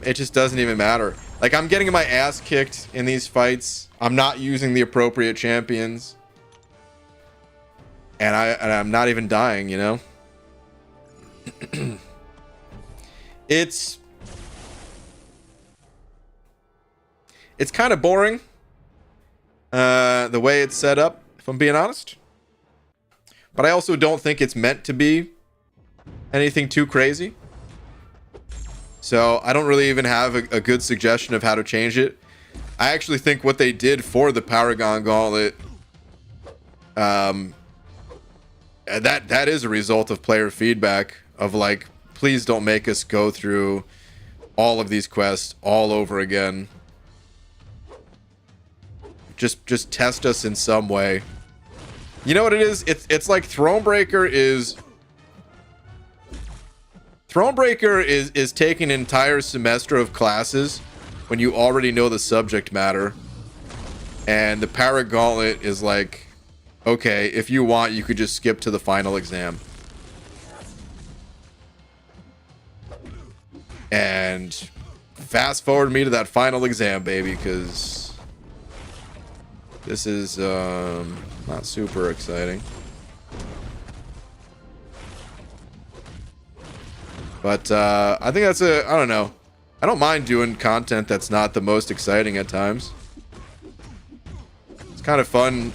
it just doesn't even matter. Like, I'm getting my ass kicked in these fights. I'm not using the appropriate champions. And I'm not even dying, you know? It's kind of boring. The way it's set up, if I'm being honest. But I also don't think it's meant to be anything too crazy. So I don't really even have a good suggestion of how to change it. I actually think what they did for the Paragon Gauntlet, that is a result of player feedback of like, please don't make us go through all of these quests all over again. Just test us in some way. You know what it is? It's like Thronebreaker is taking an entire semester of classes when you already know the subject matter. And the Paragauntlet is like, okay, if you want, you could just skip to the final exam. And fast forward me to that final exam, baby, because this is not super exciting. But I think that's I don't know. I don't mind doing content that's not the most exciting at times. It's kind of fun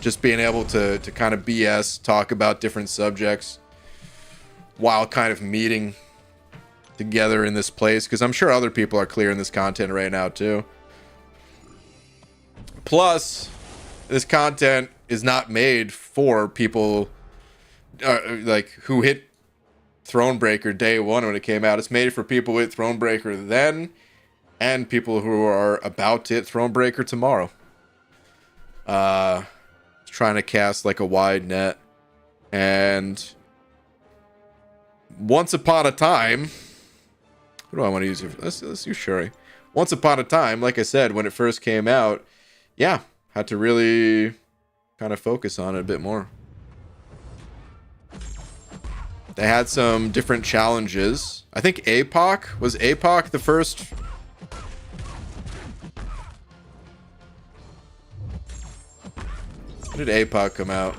just being able to kind of BS, talk about different subjects while kind of meeting together in this place, because I'm sure other people are clearing this content right now too. Plus, This content is not made for people like who hit Thronebreaker day one when it came out. It's made for people who hit Thronebreaker then and people who are about to hit Thronebreaker tomorrow. Trying to cast like a wide net. And once upon a time, what do I want to use here? Let's use Shuri. Once upon a time, like I said, when it first came out, yeah, had to really kind of focus on it a bit more. They had some different challenges. I think APOC, was APOC the first? When did APOC come out?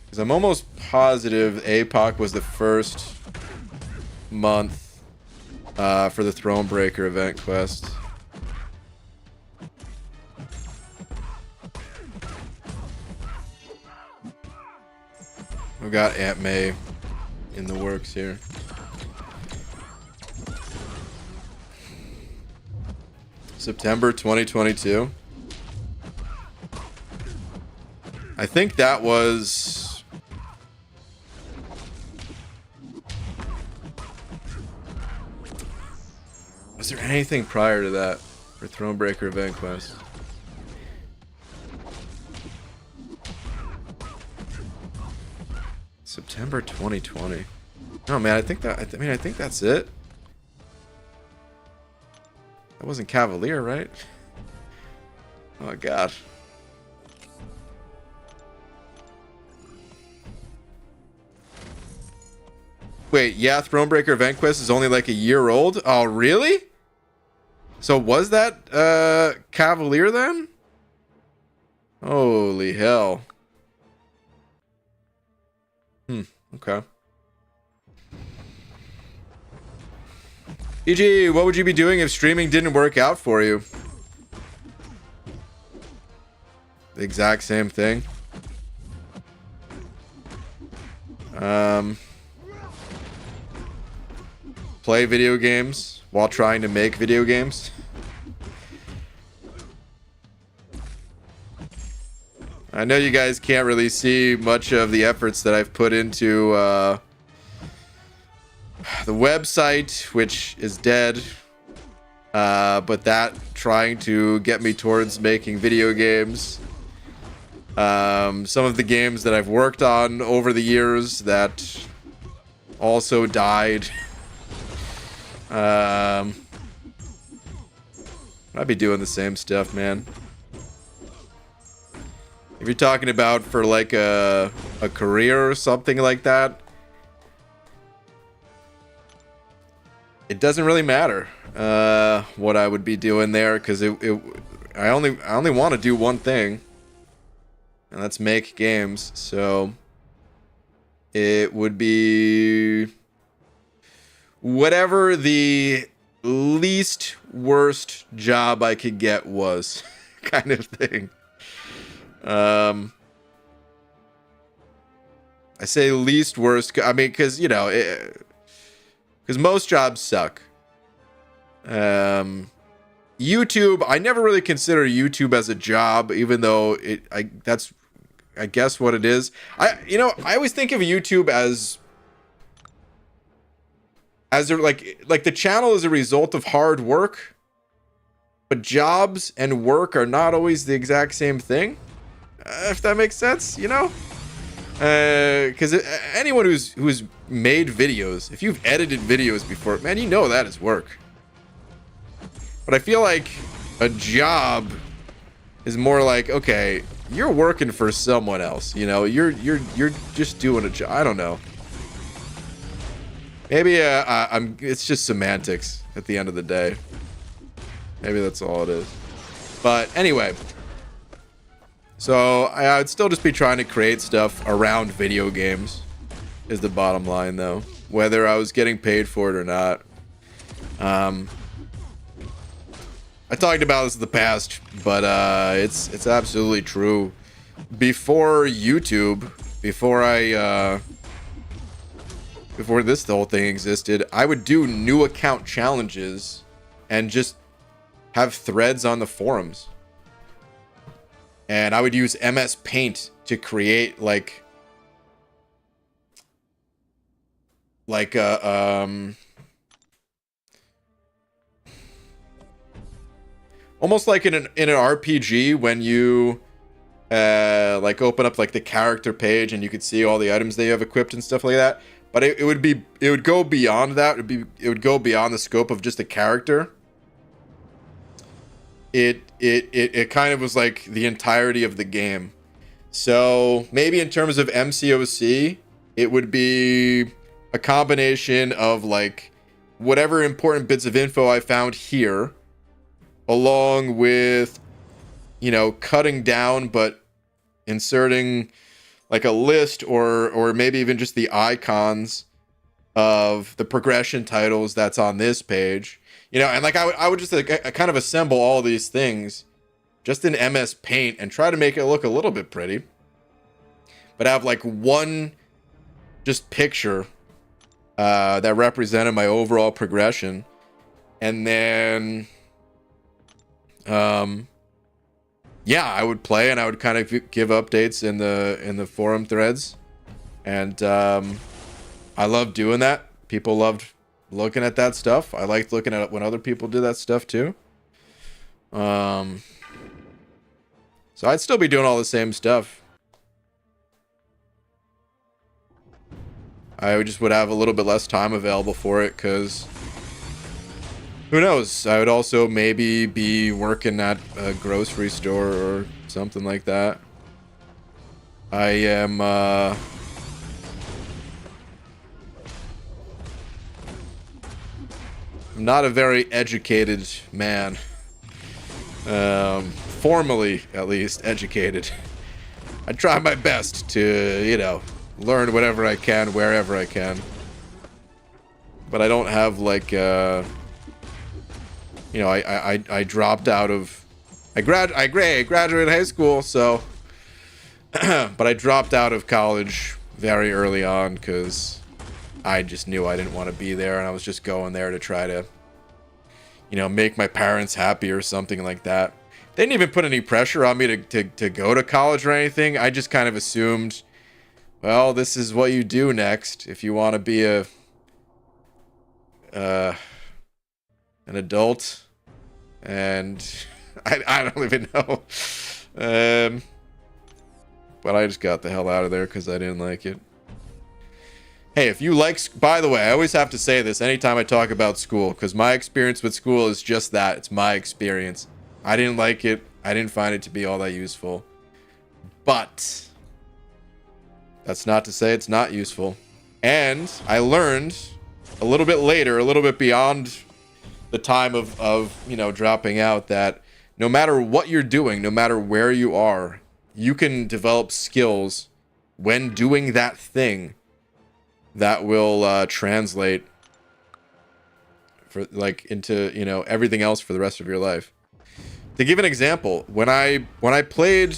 Because I'm almost positive APOC was the first month for the Thronebreaker event quest. We've got Aunt May in the works here. September 2022. I think that was... Was there anything prior to that for Thronebreaker event quest? September 2020. Oh man, I think that's it. That wasn't Cavalier, right? Oh my god. Wait, yeah, Thronebreaker event quest is only like a year old? Oh, really? So was that Cavalier then? Holy hell. Okay. EG, what would you be doing if streaming didn't work out for you? The exact same thing. Play video games while trying to make video games. I know you guys can't really see much of the efforts that I've put into the website, which is dead. But that trying to get me towards making video games. Some of the games that I've worked on over the years that also died. I'd be doing the same stuff, man. If you're talking about for like a career or something like that, it doesn't really matter what I would be doing there, because I only want to do one thing, and that's make games. So it would be whatever the least worst job I could get was, kind of thing. I say least worst, I mean, because, you know, because most jobs suck. YouTube, I never really consider YouTube as a job, even though that's, I guess, what it is. I always think of YouTube as like the channel is a result of hard work, but jobs and work are not always the exact same thing. If that makes sense, you know? Because anyone who's made videos, if you've edited videos before, man, you know that is work. But I feel like a job is more like, okay, you're working for someone else, you know? You're just doing a job. I don't know. Maybe it's just semantics at the end of the day. Maybe that's all it is. But anyway, so I would still just be trying to create stuff around video games is the bottom line, though, whether I was getting paid for it or not. I talked about this in the past, but it's absolutely true. Before YouTube, before this whole thing existed, I would do new account challenges and just have threads on the forums. And I would use MS Paint to create like a almost like in an RPG when you like open up like the character page and you could see all the items they have equipped and stuff like that. But it would go beyond that. It would go beyond the scope of just a character. It kind of was like the entirety of the game. So maybe in terms of MCOC, it would be a combination of like whatever important bits of info I found here, along with, you know, cutting down but inserting like a list or maybe even just the icons of the progression titles that's on this page. You know, and like I would just like kind of assemble all these things just in MS Paint and try to make it look a little bit pretty. But have like one just picture that represented my overall progression. And then yeah, I would play and I would kind of give updates in the forum threads. And I loved doing that. People loved looking at that stuff. I liked looking at it when other people did that stuff too. So I'd still be doing all the same stuff. I just would have a little bit less time available for it because who knows? I would also maybe be working at a grocery store or something like that. I am not a very educated man. Formally, at least, educated. I try my best to, you know, learn whatever I can, wherever I can. But I don't have, like, you know, I dropped out of... I graduated high school, so... but I dropped out of college very early on, because I just knew I didn't want to be there, and I was just going there to try to, you know, make my parents happy or something like that. They didn't even put any pressure on me to go to college or anything. I just kind of assumed, well, this is what you do next if you want to be an adult. And I don't even know. But I just got the hell out of there because I didn't like it. Hey, if you like... By the way, I always have to say this anytime I talk about school, because my experience with school is just that. It's my experience. I didn't like it. I didn't find it to be all that useful. But that's not to say it's not useful. And I learned a little bit later, a little bit beyond the time of you know, dropping out, that no matter what you're doing, no matter where you are, you can develop skills when doing that thing that will translate for like into, you know, everything else for the rest of your life. To give an example, when I played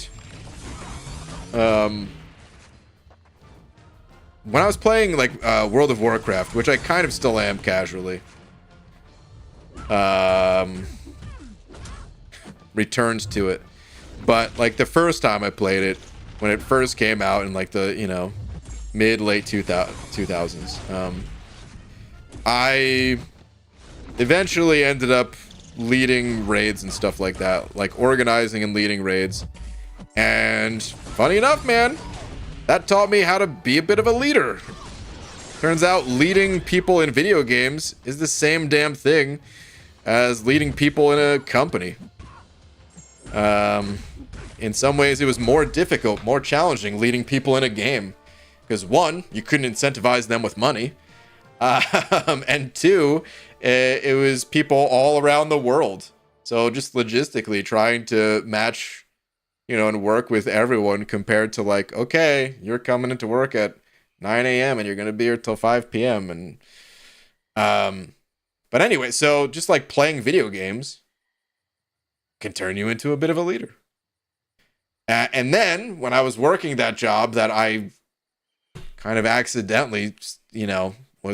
when I was playing like World of Warcraft, which I kind of still am casually, returns to it, but like the first time I played it, when it first came out in like the, you know, mid-late 2000s, I eventually ended up leading raids and stuff like that, like organizing and leading raids. And funny enough, man, that taught me how to be a bit of a leader. Turns out leading people in video games is the same damn thing as leading people in a company. In some ways it was more difficult, more challenging leading people in a game, because one, you couldn't incentivize them with money, and two, it was people all around the world. So just logistically trying to match, you know, and work with everyone compared to like, okay, you're coming into work at 9 a.m. and you're going to be here till 5 p.m. And, but anyway, so just like playing video games can turn you into a bit of a leader. And then when I was working that job that I kind of accidentally, you know, I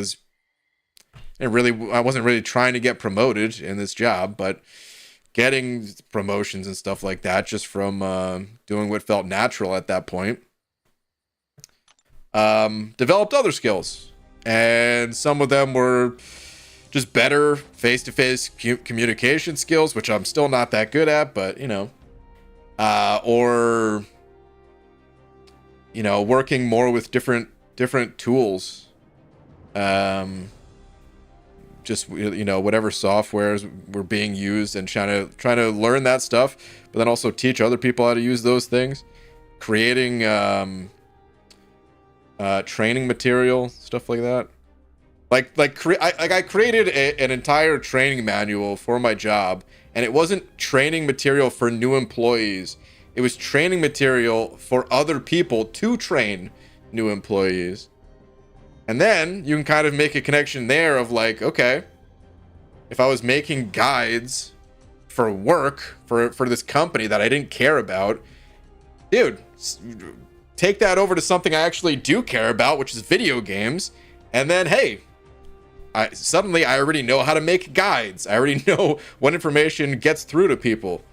wasn't really trying to get promoted in this job, but getting promotions and stuff like that just from doing what felt natural at that point. Developed other skills, and some of them were just better face-to-face communication skills, which I'm still not that good at, but you know, or you know, working more with different tools, just, you know, whatever softwares were being used, and trying to learn that stuff, but then also teach other people how to use those things, creating training material, stuff like that. I created an entire training manual for my job, and it wasn't training material for new employees. It was training material for other people to train new employees. And then you can kind of make a connection there of like, okay, if I was making guides for work for this company that I didn't care about, dude, take that over to something I actually do care about, which is video games. And then, hey, suddenly I already know how to make guides. I already know what information gets through to people.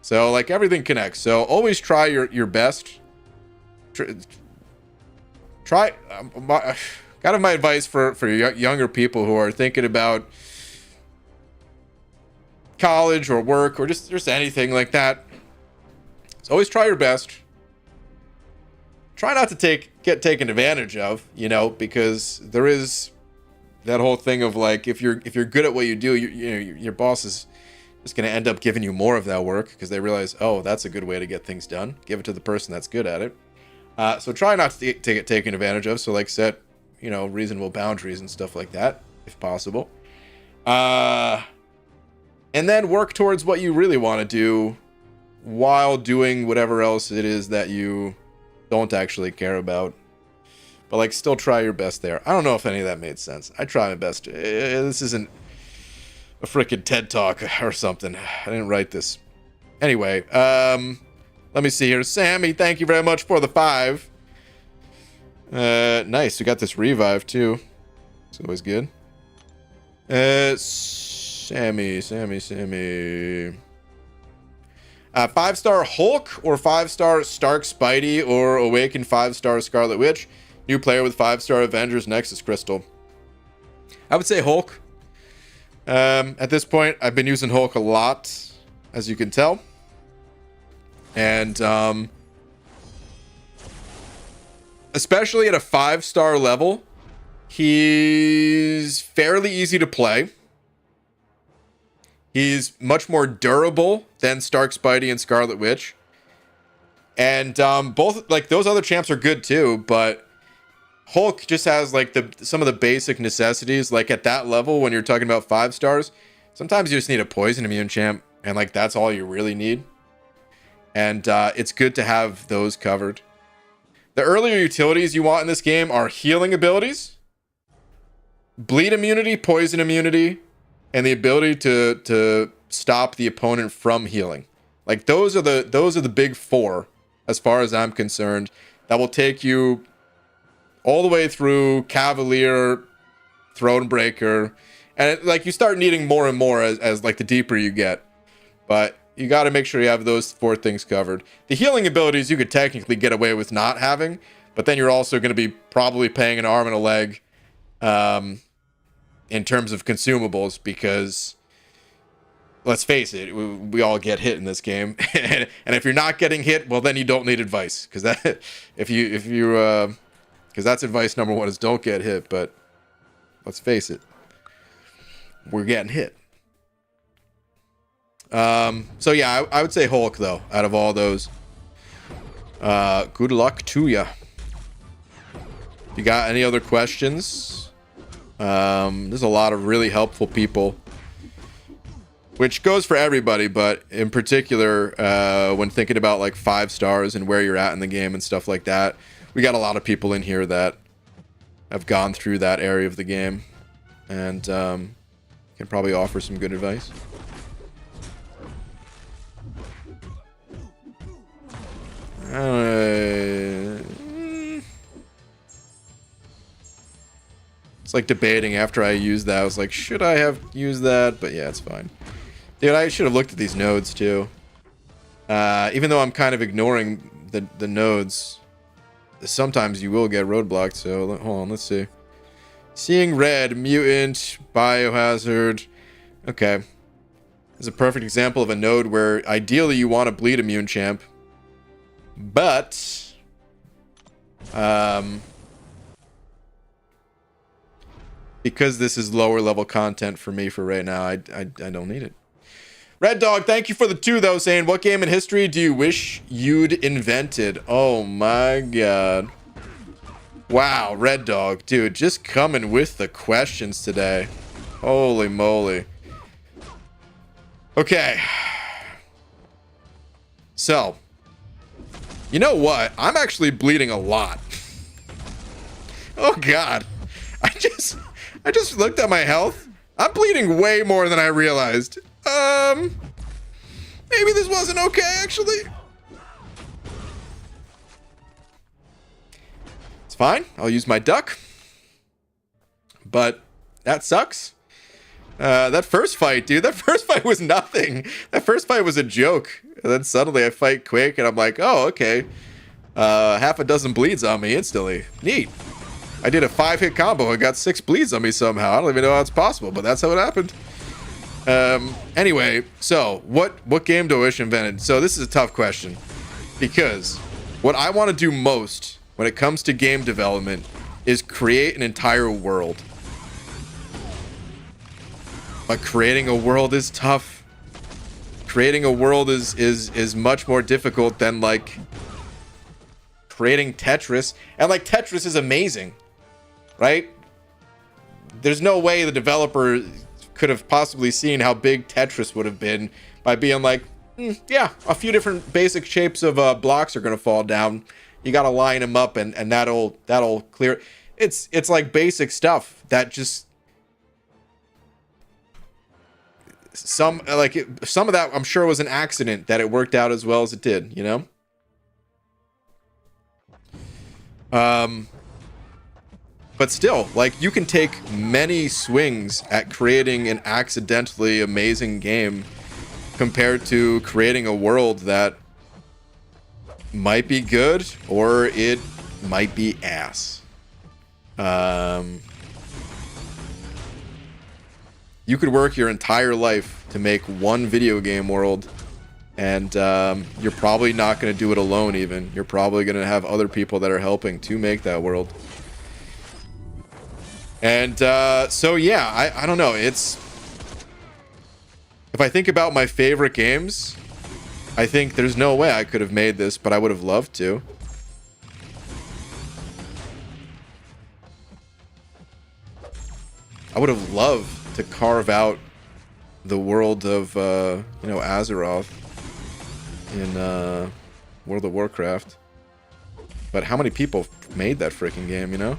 So like everything connects. So always try your best. Try kind of my advice for younger people who are thinking about college or work or just anything like that. So always try your best. Try not to get taken advantage of, you know, because there is that whole thing of like, if you're good at what you do, you know, your boss is just going to end up giving you more of that work because they realize, oh, that's a good way to get things done. Give it to the person that's good at it. So try not to get taken advantage of. So like set, you know, reasonable boundaries and stuff like that, if possible. And then work towards what you really want to do while doing whatever else it is that you don't actually care about. But like still try your best there. I don't know if any of that made sense. I try my best. This isn't a freaking TED Talk or something. I didn't write this. Anyway, let me see here. Sammy, thank you very much for the 5. Nice. We got this revive too. It's always good. Sammy. 5-star Hulk or 5-star Stark Spidey or Awaken 5-star Scarlet Witch. New player with 5-star Avengers Nexus Crystal. I would say Hulk. At this point, I've been using Hulk a lot, as you can tell. And especially at a 5-star level, he's fairly easy to play. He's much more durable than Stark Spidey and Scarlet Witch. And both, like, those other champs are good too, but Hulk just has like some of the basic necessities. Like at that level, when you're talking about 5 stars, sometimes you just need a poison immune champ, and like that's all you really need. And it's good to have those covered. The earlier utilities you want in this game are healing abilities, bleed immunity, poison immunity, and the ability to stop the opponent from healing. Like those are the big 4, as far as I'm concerned, that will take you all the way through Cavalier, Thronebreaker, and like you start needing more and more as like the deeper you get. But you got to make sure you have those 4 things covered. The healing abilities you could technically get away with not having, but then you're also going to be probably paying an arm and a leg in terms of consumables, because let's face it, we all get hit in this game. And if you're not getting hit, well, then you don't need advice, because that because that's advice number 1 is don't get hit. But let's face it, we're getting hit. So yeah, I would say Hulk though, out of all those. Good luck to ya. If you got any other questions, there's a lot of really helpful people, which goes for everybody, but in particular, when thinking about like 5 stars and where you're at in the game and stuff like that, we got a lot of people in here that have gone through that area of the game and can probably offer some good advice. It's like debating after I used that. I was like, should I have used that? But yeah, it's fine. Dude, I should have looked at these nodes too. Even though I'm kind of ignoring the nodes, sometimes you will get roadblocked. So hold on, let's see. Seeing red, mutant, biohazard. Okay. This is a perfect example of a node where ideally you want to bleed immune champ. But because this is lower level content for me for right now, I don't need it. Red Dog, thank you for the 2 though, saying, what game in history do you wish you'd invented? Oh my god. Wow, Red Dog, dude, just coming with the questions today. Holy moly. Okay. So, you know what? I'm actually bleeding a lot. Oh god. I just looked at my health. I'm bleeding way more than I realized. Maybe this wasn't okay, actually. It's fine. I'll use my duck. But that sucks. That first fight, dude, that first fight was nothing. That first fight was a joke. And then suddenly I fight Quake and I'm like, oh, okay. Half a dozen bleeds on me instantly. Neat. I did a 5-hit combo and got 6 bleeds on me somehow. I don't even know how it's possible, but that's how it happened. Anyway, so what game do I wish I invented? So this is a tough question because what I want to do most when it comes to game development is create an entire world. But creating a world is tough. Creating a world is much more difficult than like creating Tetris. And like Tetris is amazing, right? There's no way the developer could have possibly seen how big Tetris would have been by being like, yeah, a few different basic shapes of blocks are gonna fall down. You gotta line them up, and that'll clear. It's like basic stuff that just some of that I'm sure was an accident that it worked out as well as it did, you know. But still, like, you can take many swings at creating an accidentally amazing game compared to creating a world that might be good or it might be ass. You could work your entire life to make one video game world, and you're probably not going to do it alone even. You're probably going to have other people that are helping to make that world. And so yeah, I don't know. It's, if I think about my favorite games, I think there's no way I could have made this, but I would have loved to. I would have loved to carve out the world of you know, Azeroth in World of Warcraft. But how many people made that freaking game, you know?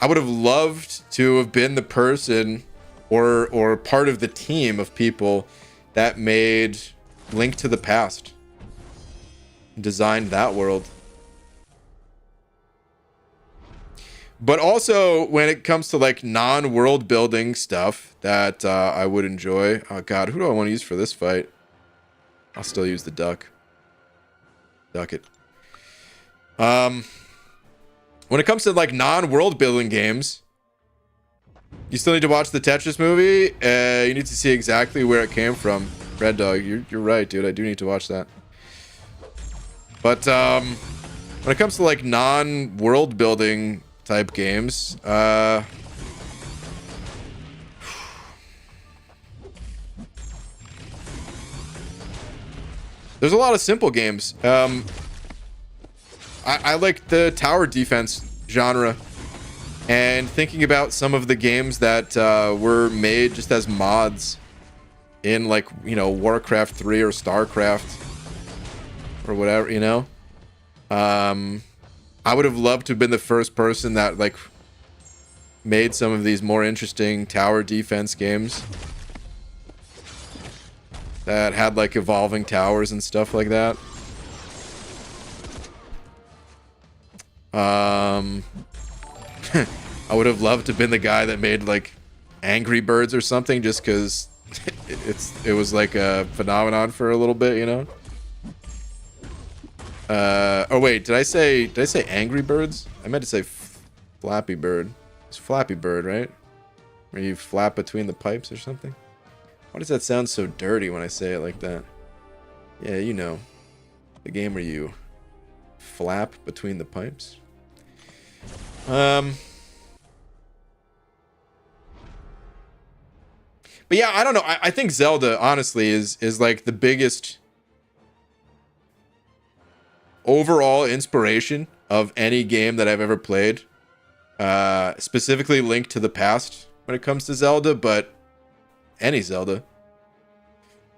I would have loved to have been the person or part of the team of people that made Link to the Past, designed that world. But also when it comes to like non-world building stuff that I would enjoy. Oh god, who do I want to use for this fight? I'll still use the duck. Duck it. When it comes to like non-world building games, you still need to watch the Tetris movie. You need to see exactly where it came from. Red Dog, you're right, dude. I do need to watch that. But when it comes to like non-world building type games, there's a lot of simple games. I like the tower defense genre, and thinking about some of the games that were made just as mods in, like, you know, Warcraft 3 or StarCraft or whatever, you know. I would have loved to have been the first person that like made some of these more interesting tower defense games that had like evolving towers and stuff like that. I would have loved to have been the guy that made like Angry Birds or something, just because it was like a phenomenon for a little bit, you know. Oh wait, did I say Angry Birds? I meant to say Flappy Bird. It's Flappy Bird, right? Where you flap between the pipes or something? Why does that sound so dirty when I say it like that? Yeah, you know. The game where you flap between the pipes. But yeah, I don't know. I think Zelda, honestly, is like the biggest overall inspiration of any game that I've ever played. Specifically linked to the past when it comes to Zelda, but any Zelda.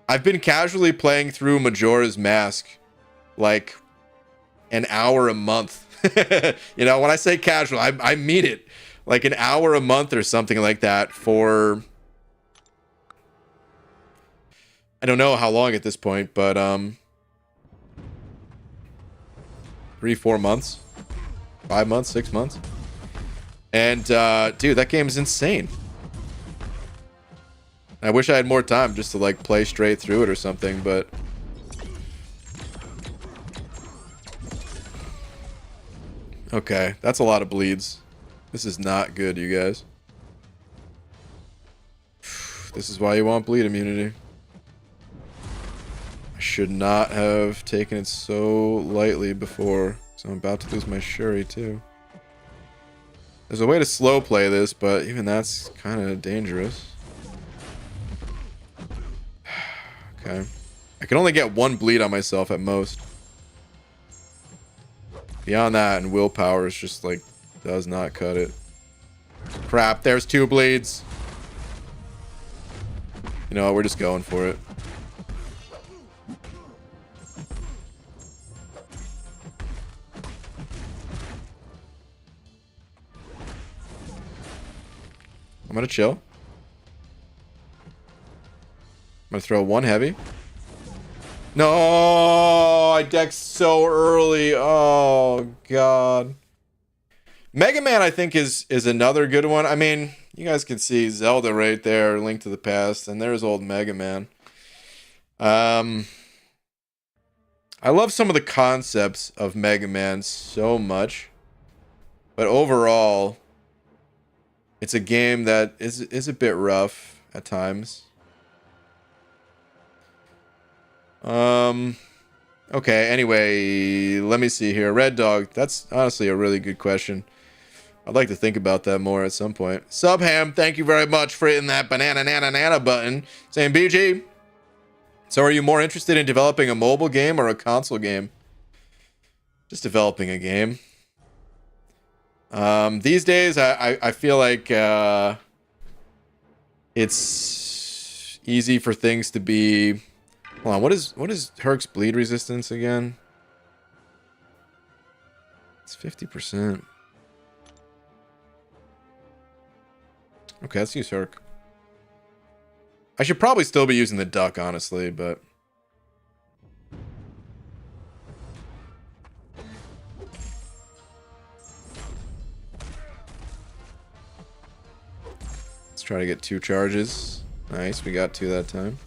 I've been casually playing through Majora's Mask like an hour a month. You know, when I say casual, I mean it. Like an hour a month or something like that for I don't know how long at this point, but 3-4 months, 5 months, 6 months. And dude, that game is insane. I wish I had more time just to like play straight through it or something, but okay, that's a lot of bleeds. This is not good, you guys. This is why you want bleed immunity. I should not have taken it so lightly before, so I'm about to lose my Shuri too. There's a way to slow play this, but even that's kind of dangerous. Okay. I can only get 1 bleed on myself at most. Beyond that, and willpower is just like, does not cut it. Crap, there's 2 bleeds. You know what, we're just going for it. I'm gonna chill. I'm gonna throw 1 heavy. No, I decked so early. Oh god. Mega Man, I think, is another good one. I mean, you guys can see Zelda right there, Link to the Past, and there's old Mega Man. I love some of the concepts of Mega Man so much, but overall, it's a game that is a bit rough at times. Okay, anyway, let me see here. Red Dog, that's honestly a really good question. I'd like to think about that more at some point. Subham, thank you very much for hitting that banana button. Saying BG. So are you more interested in developing a mobile game or a console game? Just developing a game. These days, I feel like it's easy for things to be... Hold on, what is Herc's bleed resistance again? It's 50%. Okay, let's use Herc. I should probably still be using the duck, honestly, but... Let's try to get 2 charges. Nice, we got 2 that time.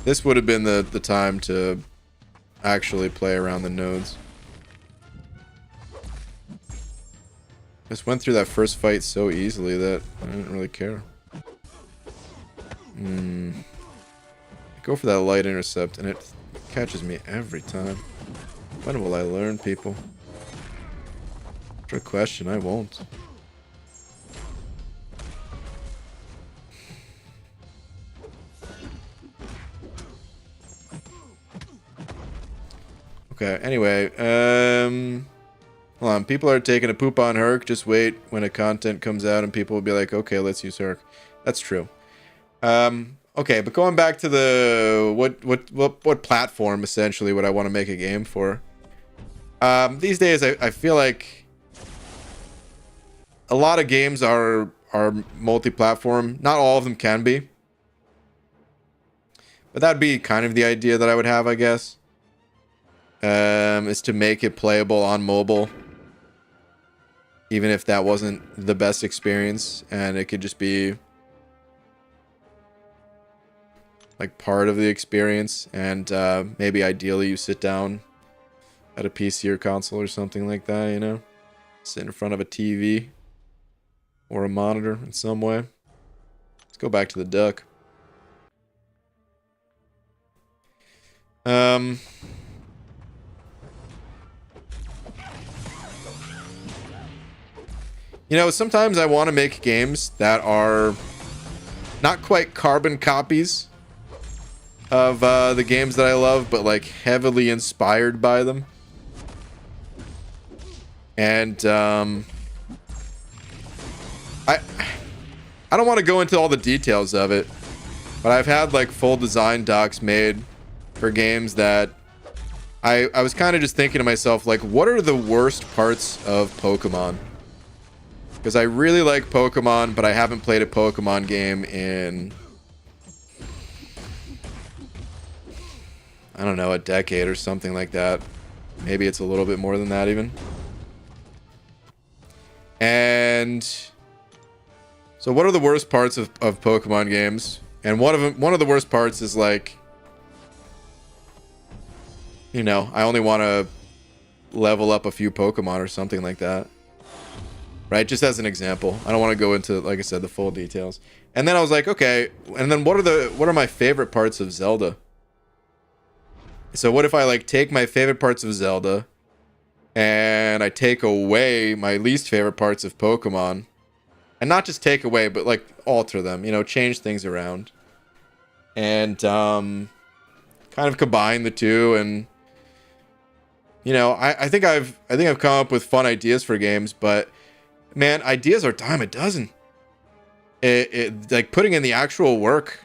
This would have been the time to actually play around the nodes. Just went through that first fight so easily that I didn't really care. I go for that light intercept and it catches me every time. When will I learn, people? Trick question, I won't. Okay, anyway, hold on. People are taking a poop on Herc. Just wait when a content comes out and people will be like, okay, let's use Herc. That's true. Okay, but going back to the what platform essentially would I want to make a game for? These days I feel like a lot of games are multi-platform. Not all of them can be. But that'd be kind of the idea that I would have, I guess. Is to make it playable on mobile. Even if that wasn't the best experience, and it could just be like part of the experience, and maybe ideally you sit down at a PC or console or something like that, you know? Sit in front of a TV or a monitor in some way. Let's go back to the duck. You know, sometimes I want to make games that are not quite carbon copies of the games that I love, but like heavily inspired by them. And I don't want to go into all the details of it, but I've had like full design docs made for games that I was kind of just thinking to myself, like, what are the worst parts of Pokemon? Because I really like Pokemon, but I haven't played a Pokemon game in, I don't know, a decade or something like that. Maybe it's a little bit more than that even. And so what are the worst parts of Pokemon games? And one of the worst parts is like, you know, I only want to level up a few Pokemon or something like that. Right? Just as an example. I don't want to go into, like I said, the full details. And then I was like, okay, and then what are my favorite parts of Zelda? So what if I like take my favorite parts of Zelda and I take away my least favorite parts of Pokemon, and not just take away, but like alter them, you know, change things around, and kind of combine the two. And you know, I think I've come up with fun ideas for games, but man, ideas are a dime a dozen. It like putting in the actual work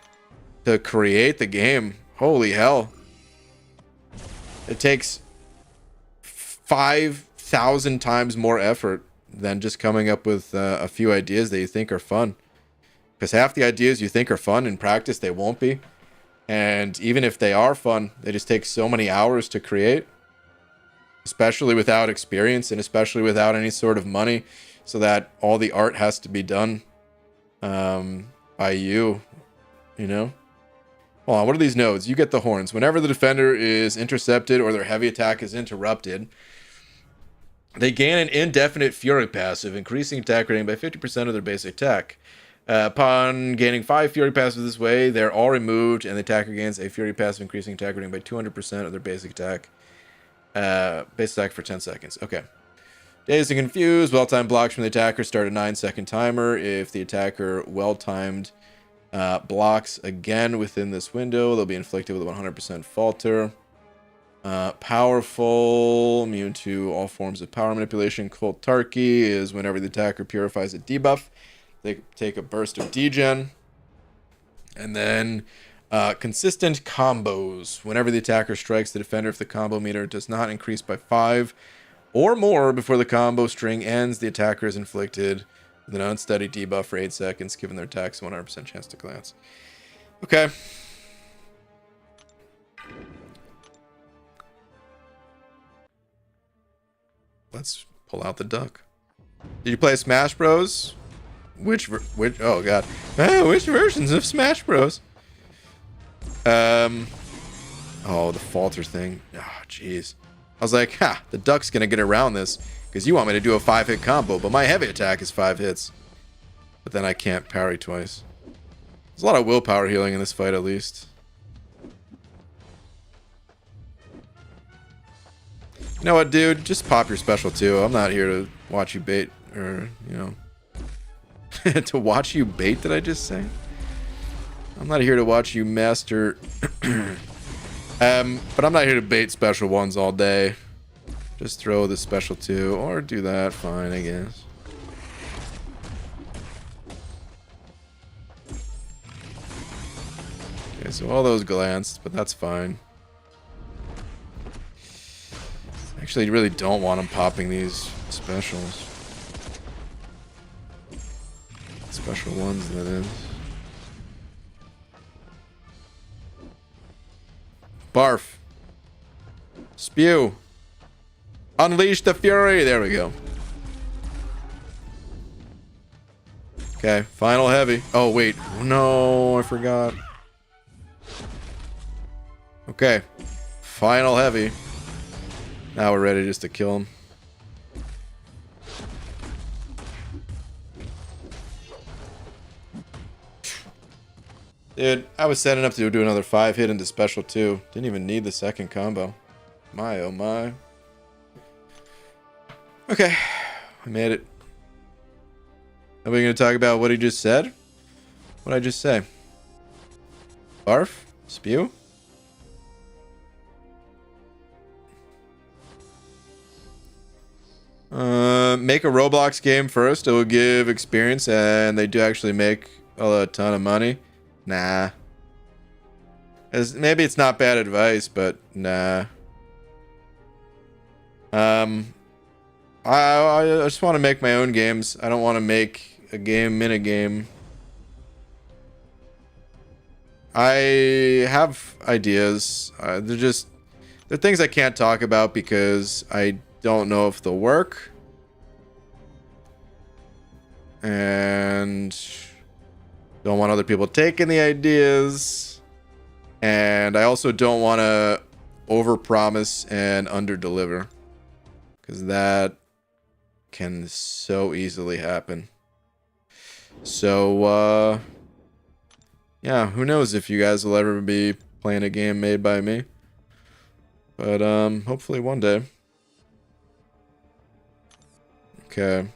to create the game, holy hell, it takes 5,000 times more effort than just coming up with a few ideas that you think are fun. Because half the ideas you think are fun, in practice they won't be. And even if they are fun, they just take so many hours to create. Especially without experience, and especially without any sort of money. So that all the art has to be done by you know? Hold on, what are these nodes? You get the horns. Whenever the defender is intercepted or their heavy attack is interrupted, they gain an indefinite Fury passive, increasing attack rating by 50% of their basic attack. Upon gaining 5 Fury passives this way, they're all removed, and the attacker gains a Fury passive, increasing attack rating by 200% of their basic attack. Base attack for 10 seconds. Okay. Dazed and confused. Well-timed blocks from the attacker start a 9-second timer. If the attacker well-timed blocks again within this window, they'll be inflicted with a 100% falter. Powerful, immune to all forms of power manipulation. Cold Turkey is whenever the attacker purifies a debuff, they take a burst of degen. And then consistent combos. Whenever the attacker strikes the defender, if the combo meter does not increase by 5 or more before the combo string ends, the attacker is inflicted with an unsteady debuff for 8 seconds, giving their attacks a 100% chance to glance. Okay. Let's pull out the duck. Did you play Smash Bros? Which oh god. Which versions of Smash Bros? Oh, the falter thing. Oh, jeez. I was like, ha, the duck's gonna get around this because you want me to do a 5-hit combo, but my heavy attack is 5 hits. But then I can't parry twice. There's a lot of willpower healing in this fight, at least. You know what, dude? Just pop your special too. I'm not here to watch you bait, or, you know. To watch you bait, did I just say? I'm not here to watch you master. But I'm not here to bait special ones all day. Just throw the special 2, or do that. Fine, I guess. Okay, so all those glanced, but that's fine. Actually, you really don't want them popping these specials. Special ones, that is. Barf. Spew. Unleash the fury. There we go. Okay, final heavy. Oh, wait. No, I forgot. Okay. Final heavy. Now we're ready just to kill him. Dude, I was setting up to do another 5-hit into special too. Didn't even need the second combo. My, oh my. Okay. I made it. Are we going to talk about what he just said? What did I just say? Barf? Spew? Make a Roblox game first. It will give experience, and they do actually make a ton of money. Nah. Maybe it's not bad advice, but nah. I just want to make my own games. I don't want to make a game in a game. I have ideas. They're things I can't talk about because I don't know if they'll work. And don't want other people taking the ideas. And I also don't want to overpromise and underdeliver, because that can so easily happen. So, yeah, who knows if you guys will ever be playing a game made by me. But, hopefully one day. Okay.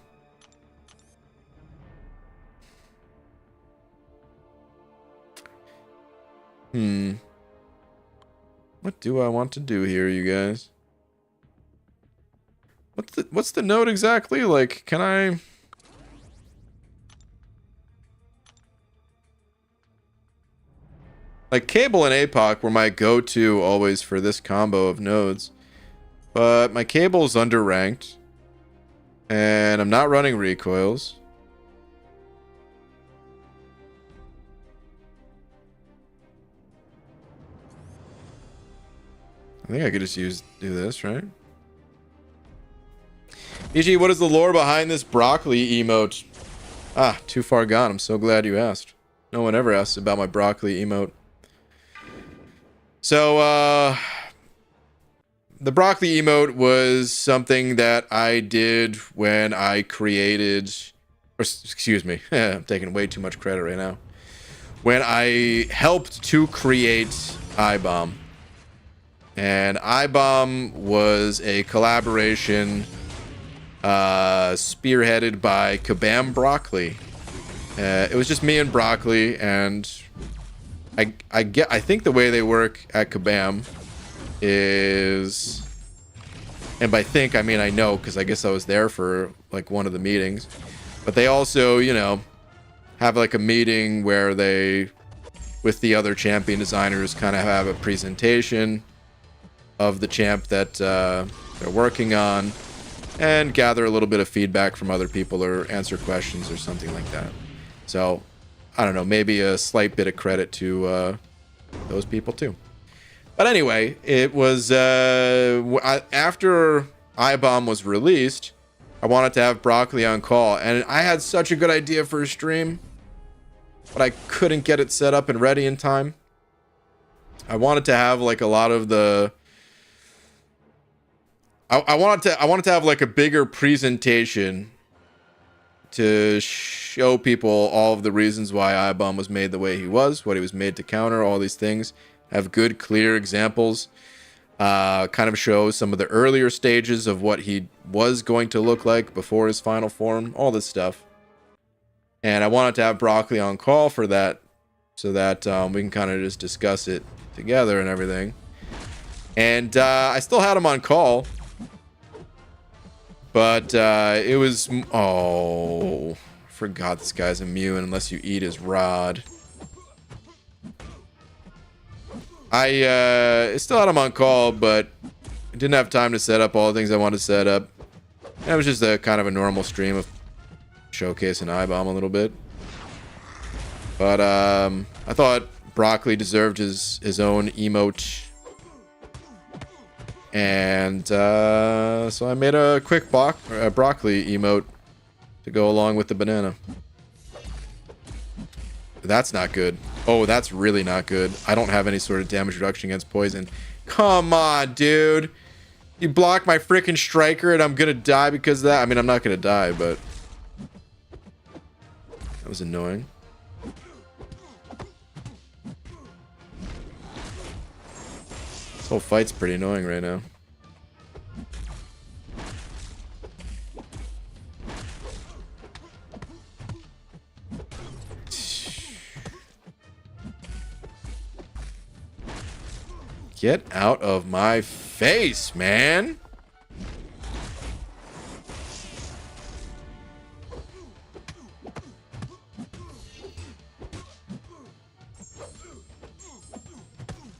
What do I want to do here, you guys? What's the note exactly? Like, can I... Like, Cable and APOC were my go-to always for this combo of nodes. But my Cable's underranked. And I'm not running recoils. I think I could just do this, right? EG, what is the lore behind this broccoli emote? Ah, too far gone. I'm so glad you asked. No one ever asks about my broccoli emote. So, the broccoli emote was something that I did when I created... Or, excuse me. I'm taking way too much credit right now. When I helped to create iBomb. And iBomb was a collaboration spearheaded by Kabam Broccoli. It was just me and Broccoli, and I think the way they work at Kabam is, and by think I mean I know, because I guess I was there for like one of the meetings, but they also, you know, have like a meeting where they, with the other champion designers, kind of have a presentation of the champ that they're working on, and gather a little bit of feedback from other people or answer questions or something like that. So, I don't know, maybe a slight bit of credit to those people too. But anyway, it was after iBomb was released, I wanted to have Broccoli on call, and I had such a good idea for a stream, but I couldn't get it set up and ready in time. I wanted to have like a lot of the I wanted to have like a bigger presentation to show people all of the reasons why iBomb was made the way he was, what he was made to counter, all these things. Have good, clear examples. Kind of show some of the earlier stages of what he was going to look like before his final form, all this stuff. And I wanted to have Broccoli on call for that, so that we can kind of just discuss it together and everything. And I still had him on call. But it was... Oh, forgot this guy's immune unless you eat his rod. I still had him on call, but didn't have time to set up all the things I wanted to set up. And it was just a kind of a normal stream of showcasing iBomb a little bit. But I thought Broccoli deserved his own emote And so I made a quick broccoli emote to go along with the banana. That's not good. Oh, that's really not good. I don't have any sort of damage reduction against poison. Come on, dude. You block my freaking striker and I'm gonna die because of that. I mean, I'm not gonna die, but that was annoying. This whole fight's pretty annoying right now. Get out of my face, man.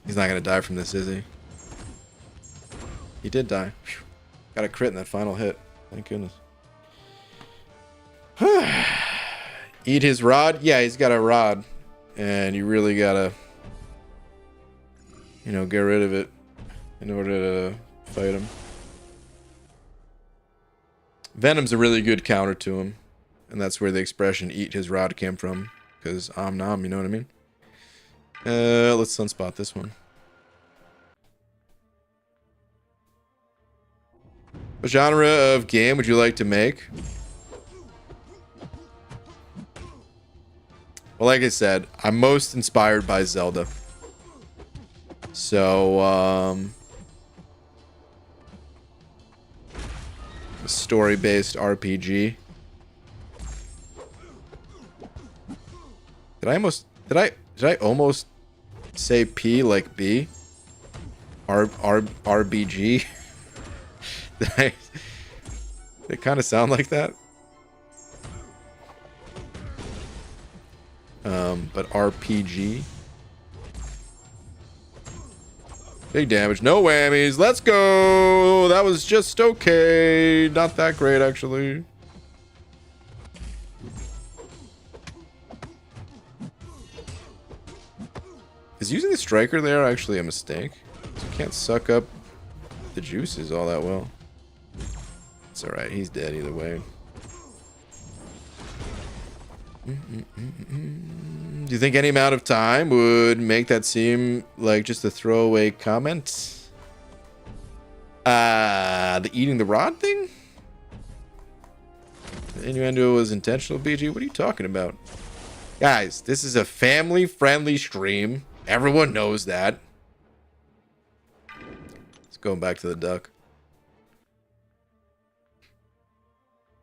He's not gonna die from this, is he? He did die. Whew. Got a crit in that final hit. Thank goodness. Eat his rod? Yeah, he's got a rod. And you really gotta, you know, get rid of it in order to fight him. Venom's a really good counter to him. And that's where the expression eat his rod came from. Because om nom, you know what I mean? Let's sunspot this one. What genre of game would you like to make? Well, like I said, I'm most inspired by Zelda. So, a story-based RPG. Did I almost say P like B? RBG? They kind of sound like that. But RPG. Big damage, no whammies. Let's go. That was just okay. Not that great, actually. Is using the striker there actually a mistake? You can't suck up the juices all that well. It's alright, he's dead either way. Do you think any amount of time would make that seem like just a throwaway comment? The eating the rod thing? The innuendo was intentional, BG? What are you talking about? Guys, this is a family-friendly stream. Everyone knows that. Let's go back to the duck.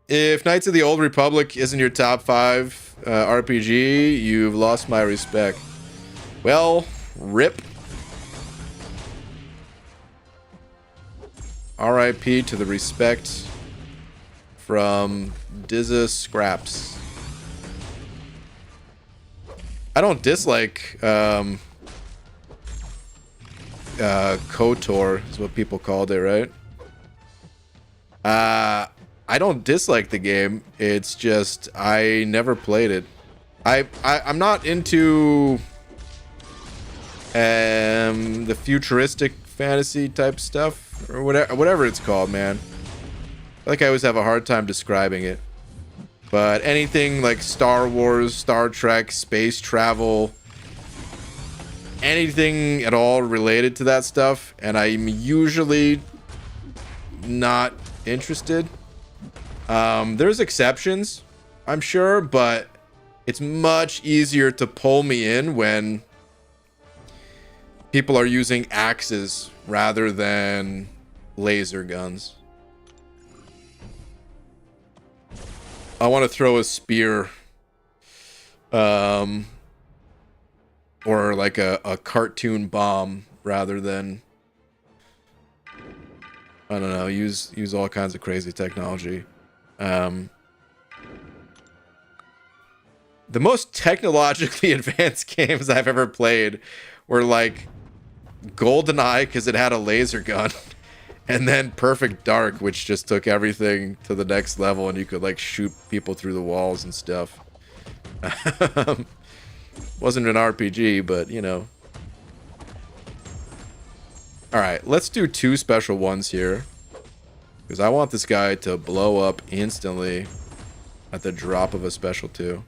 If Knights of the Old Republic isn't your top 5 RPG, you've lost my respect. Well, rip. RIP to the respect from Dizza Scraps. I don't dislike KOTOR is what people called it, right? I don't dislike the game. It's just I never played it. I'm not into the futuristic fantasy type stuff or whatever it's called, man. I feel like I always have a hard time describing it. But anything like Star Wars, Star Trek, space travel, anything at all related to that stuff, and I'm usually not interested. There's exceptions, I'm sure, but it's much easier to pull me in when people are using axes rather than laser guns. I want to throw a spear, or like a cartoon bomb rather than, I don't know, use all kinds of crazy technology. The most technologically advanced games I've ever played were like GoldenEye because it had a laser gun, and then Perfect Dark, which just took everything to the next level and you could like shoot people through the walls and stuff. Wasn't an RPG, but you know. All right, let's do 2 special ones here. Because I want this guy to blow up instantly at the drop of a special 2.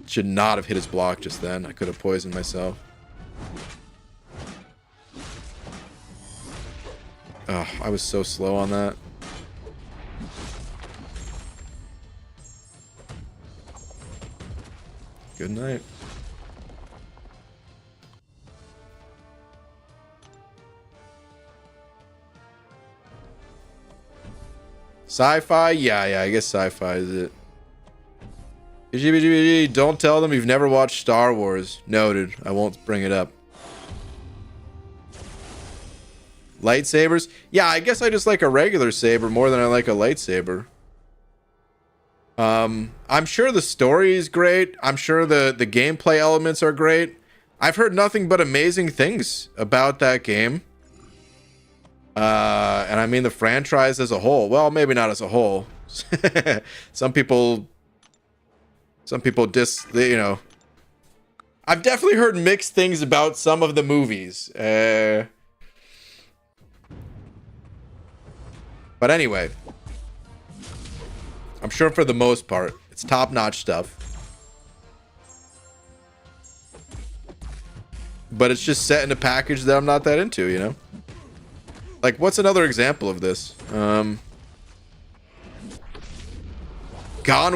Should not have hit his block just then. I could have poisoned myself. Oh, I was so slow on that. Good night. Sci-fi? Yeah, I guess sci-fi is it. Don't tell them you've never watched Star Wars. Noted. I won't bring it up. Lightsabers? Yeah, I guess I just like a regular saber more than I like a lightsaber. I'm sure the story is great. I'm sure the gameplay elements are great. I've heard nothing but amazing things about that game. And I mean the franchise as a whole. Well, maybe not as a whole. Some people you know. I've definitely heard mixed things about some of the movies. But anyway, I'm sure for the most part, it's top-notch stuff. But it's just set in a package that I'm not that into, you know? Like, what's another example of this? Gone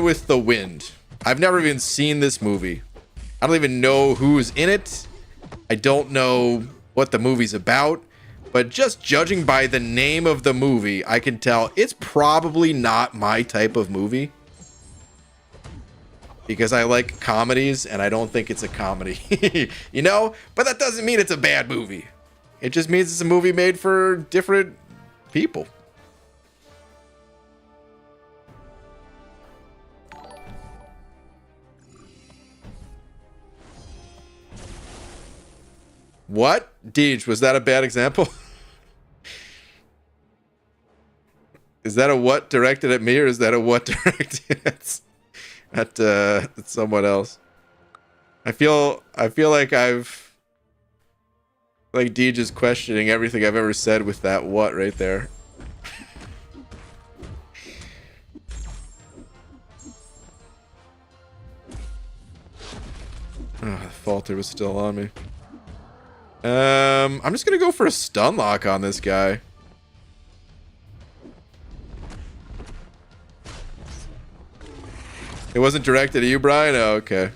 with the Wind. I've never even seen this movie. I don't even know who's in it. I don't know what the movie's about. But just judging by the name of the movie, I can tell it's probably not my type of movie. Because I like comedies, and I don't think it's a comedy. You know? But that doesn't mean it's a bad movie. It just means it's a movie made for different people. What? Deej, was that a bad example? Is that a what directed at me, or is that a what directed at someone else? I feel like Deej is questioning everything I've ever said with that what right there. Oh, the falter was still on me. I'm just gonna go for a stun lock on this guy. It wasn't directed at you, Brian? Oh, okay.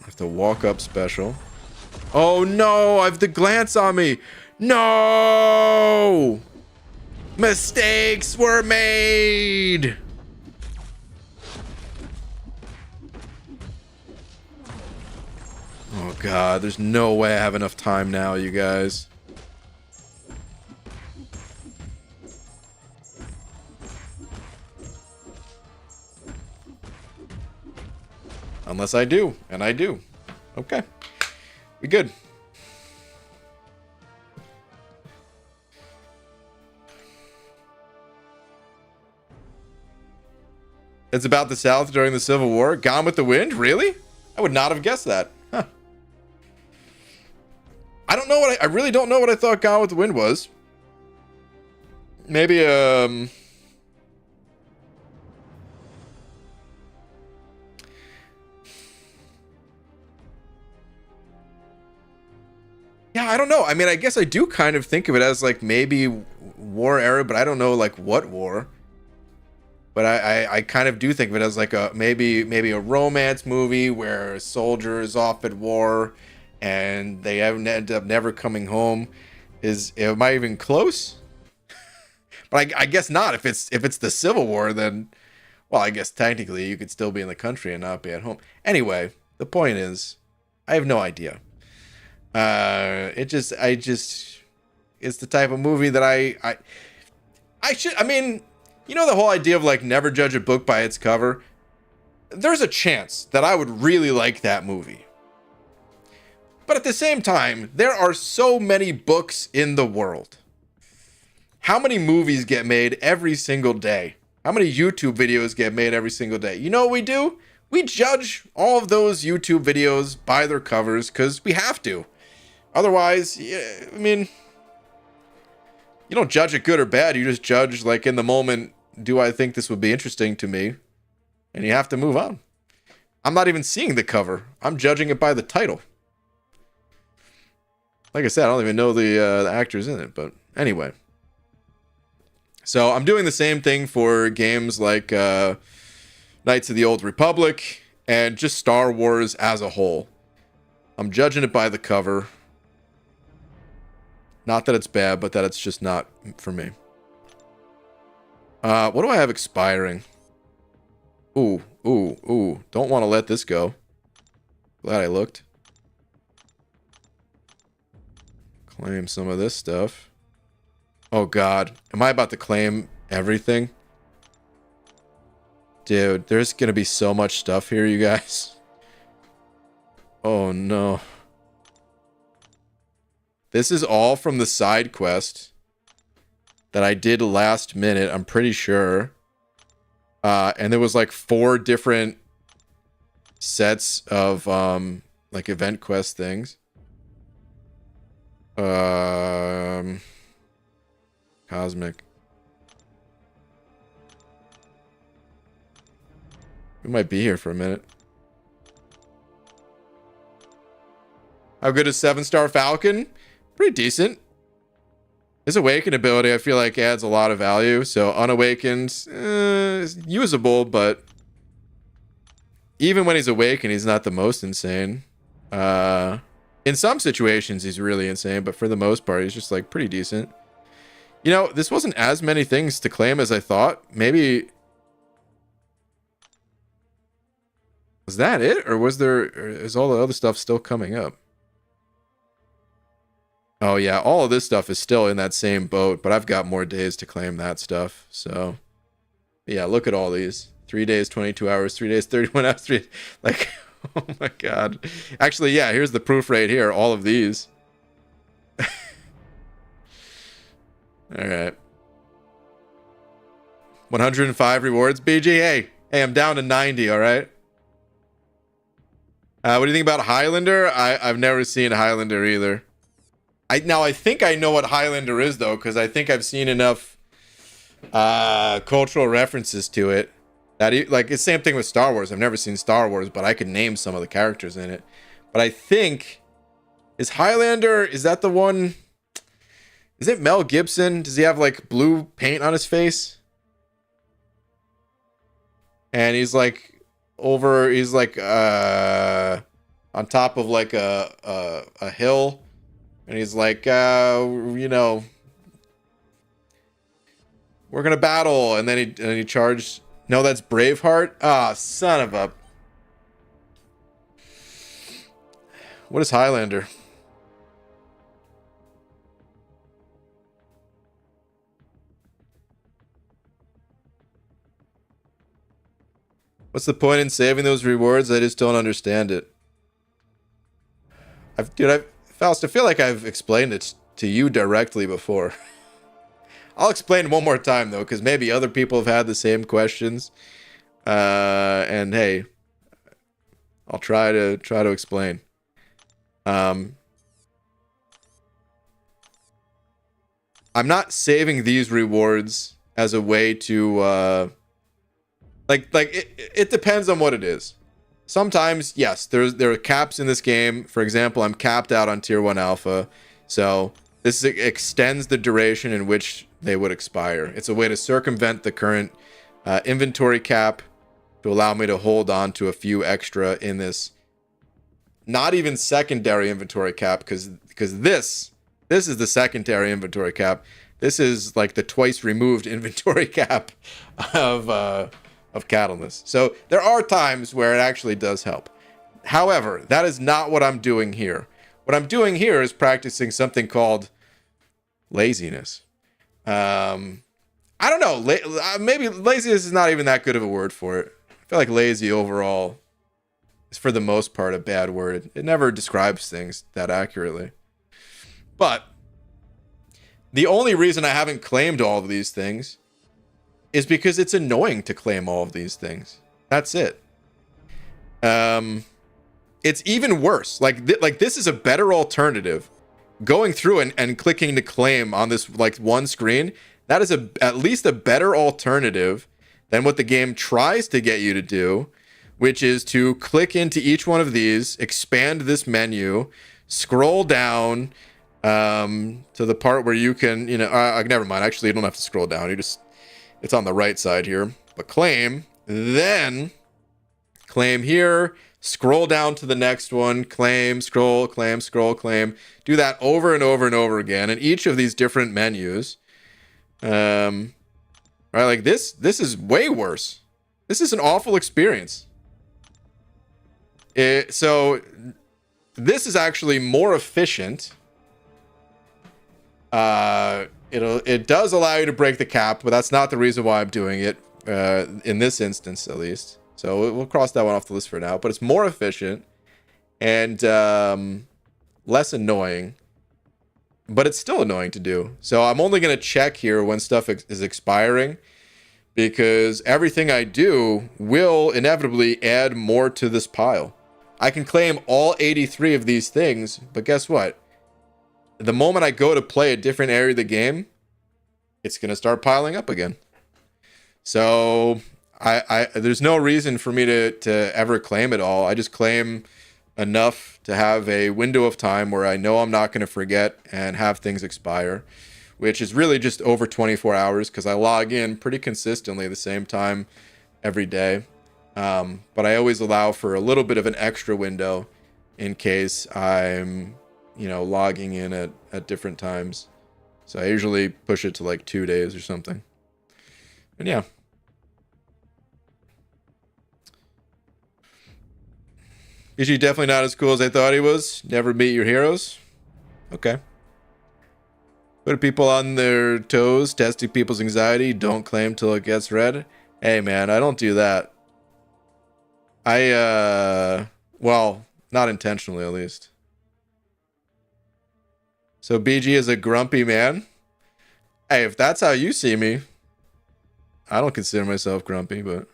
I have to walk up special. Oh no, I have the glance on me. No! Mistakes were made! Oh god, there's no way I have enough time now, you guys. Unless I do, and I do. Okay. We good. It's about the South during the Civil War. Gone with the Wind? Really? I would not have guessed that. Huh. I don't know what I really don't know what I thought Gone with the Wind was. Maybe, yeah, I don't know. I mean, I guess I do kind of think of it as like maybe war era, but I don't know like what war. But I kind of do think of it as like a maybe a romance movie where a soldier is off at war and they end up never coming home. Am I even close? But I guess not. If it's the Civil War, then well, I guess technically you could still be in the country and not be at home. Anyway, the point is, I have no idea. It's the type of movie that I mean, you know the whole idea of like never judge a book by its cover? There's a chance that I would really like that movie. But at the same time, there are so many books in the world. How many movies get made every single day? How many YouTube videos get made every single day? You know what we do? We judge all of those YouTube videos by their covers because we have to. Otherwise, yeah, I mean, you don't judge it good or bad. You just judge, like, in the moment, do I think this would be interesting to me? And you have to move on. I'm not even seeing the cover. I'm judging it by the title. Like I said, I don't even know the actors in it, but anyway. So I'm doing the same thing for games like Knights of the Old Republic and just Star Wars as a whole. I'm judging it by the cover. Not that it's bad, but that it's just not for me. What do I have expiring? Ooh. Don't want to let this go. Glad I looked. Claim some of this stuff. Oh god. Am I about to claim everything? Dude, there's gonna be so much stuff here, you guys. Oh no. This is all from the side quest that I did last minute, I'm pretty sure. And there was like 4 different sets of like event quest things. Cosmic. We might be here for a minute. How good is 7-star Falcon? Pretty decent. His Awaken ability, I feel like, adds a lot of value. So Unawakened is usable, but even when he's awakened, he's not the most insane. In some situations, he's really insane, but for the most part, he's just like pretty decent. You know, this wasn't as many things to claim as I thought. Maybe... Was that it? Or was there... Or is all the other stuff still coming up? Oh yeah, all of this stuff is still in that same boat, but I've got more days to claim that stuff. So, yeah, look at all these. 3 days, 22 hours, 3 days, 31 hours, 3... Like, oh my god. Actually, yeah, here's the proof right here. All of these. Alright. 105 rewards. BG, hey, I'm down to 90, alright? What do you think about Highlander? I've never seen Highlander either. I think I know what Highlander is, though, because I think I've seen enough cultural references to it. That, like, it's the same thing with Star Wars. I've never seen Star Wars, but I can name some of the characters in it. But I think... Is Highlander... Is that the one... Is it Mel Gibson? Does he have, like, blue paint on his face? And he's, like, over... He's, like, on top of, like, a hill. And he's like, you know... We're gonna battle. And then he charged... No, that's Braveheart? Ah, son of a... What is Highlander? What's the point in saving those rewards? I just don't understand it. Faust, I feel like I've explained it to you directly before. I'll explain one more time, though, because maybe other people have had the same questions. And hey, I'll try to explain. I'm not saving these rewards as a way to it depends on what it is. Sometimes, yes, there are caps in this game. For example, I'm capped out on tier 1 alpha, so this extends the duration in which they would expire. It's a way to circumvent the current inventory cap to allow me to hold on to a few extra in this not even secondary inventory cap, because this is the secondary inventory cap. This is like the twice removed inventory cap of Catalyst. So there are times where it actually does help. However, that is not what I'm doing here. What I'm doing here is practicing something called laziness. I don't know. Maybe laziness is not even that good of a word for it. I feel like lazy overall is, for the most part, a bad word. It never describes things that accurately. But the only reason I haven't claimed all of these things is because it's annoying to claim all of these things. That's it. It's even worse. Like this is a better alternative. Going through and clicking to claim on this like one screen, that is at least a better alternative than what the game tries to get you to do, which is to click into each one of these, expand this menu, scroll down to the part where you can, never mind. Actually, you don't have to scroll down. It's on the right side here. But claim, then claim here, scroll down to the next one, claim, scroll, claim, scroll, claim. Do that over and over and over again in each of these different menus. Right, like this is way worse. This is an awful experience. So this is actually more efficient. It does allow you to break the cap, but that's not the reason why I'm doing it, in this instance at least. So we'll cross that one off the list for now. But it's more efficient and less annoying. But it's still annoying to do. So I'm only going to check here when stuff is expiring, because everything I do will inevitably add more to this pile. I can claim all 83 of these things, but guess what? The moment I go to play a different area of the game, it's going to start piling up again. So there's no reason for me to ever claim it all. I just claim enough to have a window of time where I know I'm not going to forget and have things expire, which is really just over 24 hours because I log in pretty consistently the same time every day. But I always allow for a little bit of an extra window in case I'm, logging in at different times. So I usually push it to like 2 days or something. And yeah. Is he definitely not as cool as I thought he was? Never meet your heroes? Okay. Put people on their toes, testing people's anxiety. Don't claim till it gets read. Hey man, I don't do that. Well, not intentionally at least. So BG is a grumpy man. Hey, if that's how you see me, I don't consider myself grumpy, but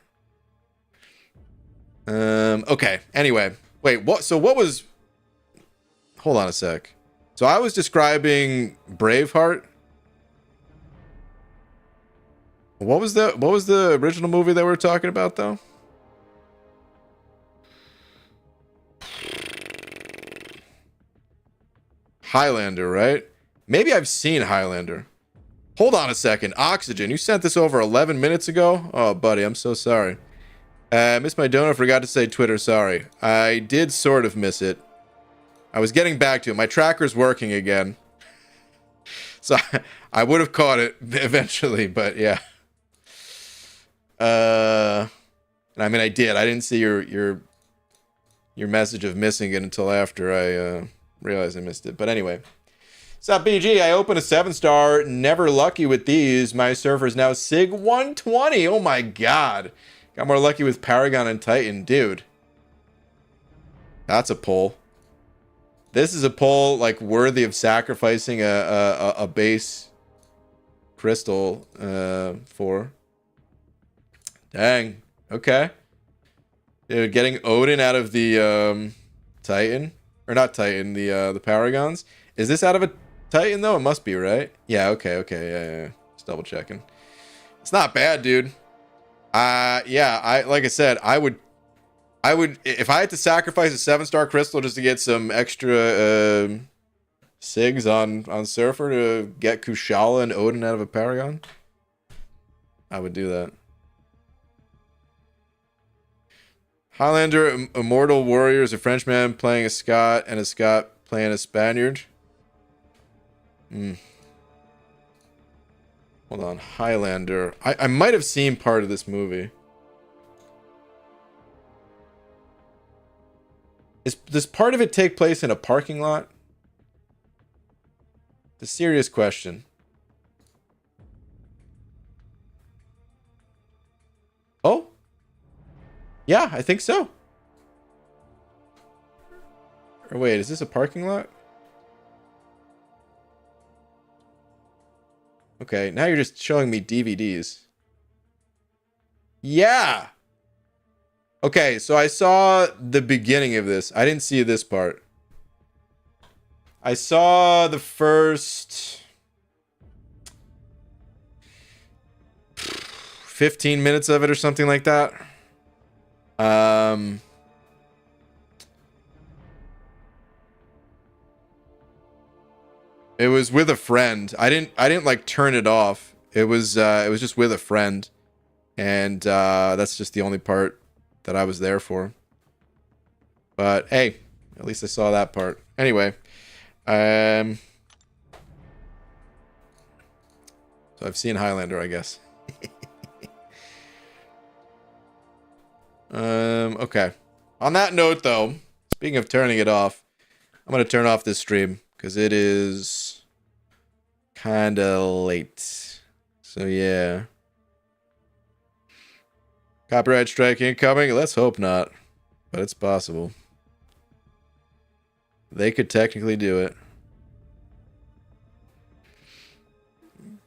okay. Anyway, wait, what? So what was? Hold on a sec. So I was describing Braveheart. What was the original movie that we were talking about though? Highlander, right? Maybe I've seen Highlander. Hold on a second. Oxygen, you sent this over 11 minutes ago? Oh, buddy, I'm so sorry. Missed my donor, forgot to say Twitter, sorry. I did sort of miss it. I was getting back to it. My tracker's working again. So I would have caught it eventually, but yeah. I mean, I did. I didn't see your message of missing it until after I realized I missed it. But anyway. What's up, BG? I opened a 7-star. Never lucky with these. My surfer is now SIG 120. Oh my god. Got more lucky with Paragon and Titan. Dude. That's a pull. This is a pull like worthy of sacrificing a base crystal for. Dang. Okay. Dude, getting Odin out of the Titan. Or not Titan, the Paragons. Is this out of a Titan though? It must be, right? Yeah, okay, yeah. Just double checking. It's not bad, dude. Yeah, like I said, I would if I had to sacrifice a 7-star crystal just to get some extra SIGs on Surfer to get Kushala and Odin out of a Paragon, I would do that. Highlander, Immortal Warrior is a Frenchman playing a Scot and a Scot playing a Spaniard. Hold on, Highlander. I might have seen part of this movie. Does part of it take place in a parking lot? The serious question. Oh? Yeah, I think so. Or wait, is this a parking lot? Okay, now you're just showing me DVDs. Yeah! Okay, so I saw the beginning of this. I didn't see this part. I saw the first 15 minutes of it or something like that. It was with a friend. I didn't like turn it off. It was just with a friend. And that's just the only part that I was there for. But hey, at least I saw that part. Anyway, so I've seen Highlander, I guess. Okay. On that note, though, speaking of turning it off, I'm gonna turn off this stream because it is kind of late. So yeah. Copyright strike incoming? Let's hope not. But it's possible. They could technically do it.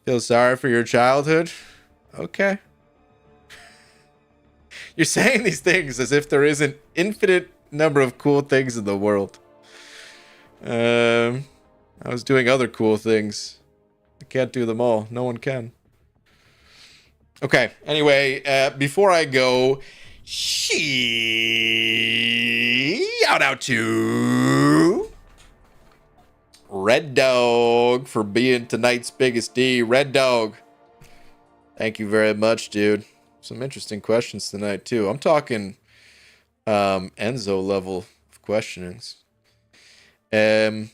Feel sorry for your childhood? Okay. You're saying these things as if there is an infinite number of cool things in the world. I was doing other cool things. I can't do them all. No one can. Okay, anyway, before I go, shout out to Red Dog for being tonight's biggest D. Red Dog, thank you very much, dude. Some interesting questions tonight, too. I'm talking Enzo level of questionings. But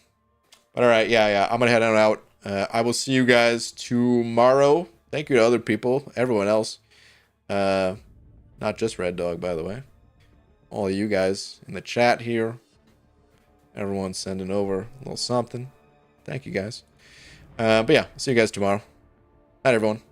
all right, yeah, I'm gonna head on out. I will see you guys tomorrow. Thank you to other people, everyone else. Not just Red Dog, by the way. All of you guys in the chat here. Everyone sending over a little something. Thank you guys. But yeah, see you guys tomorrow. Night, everyone.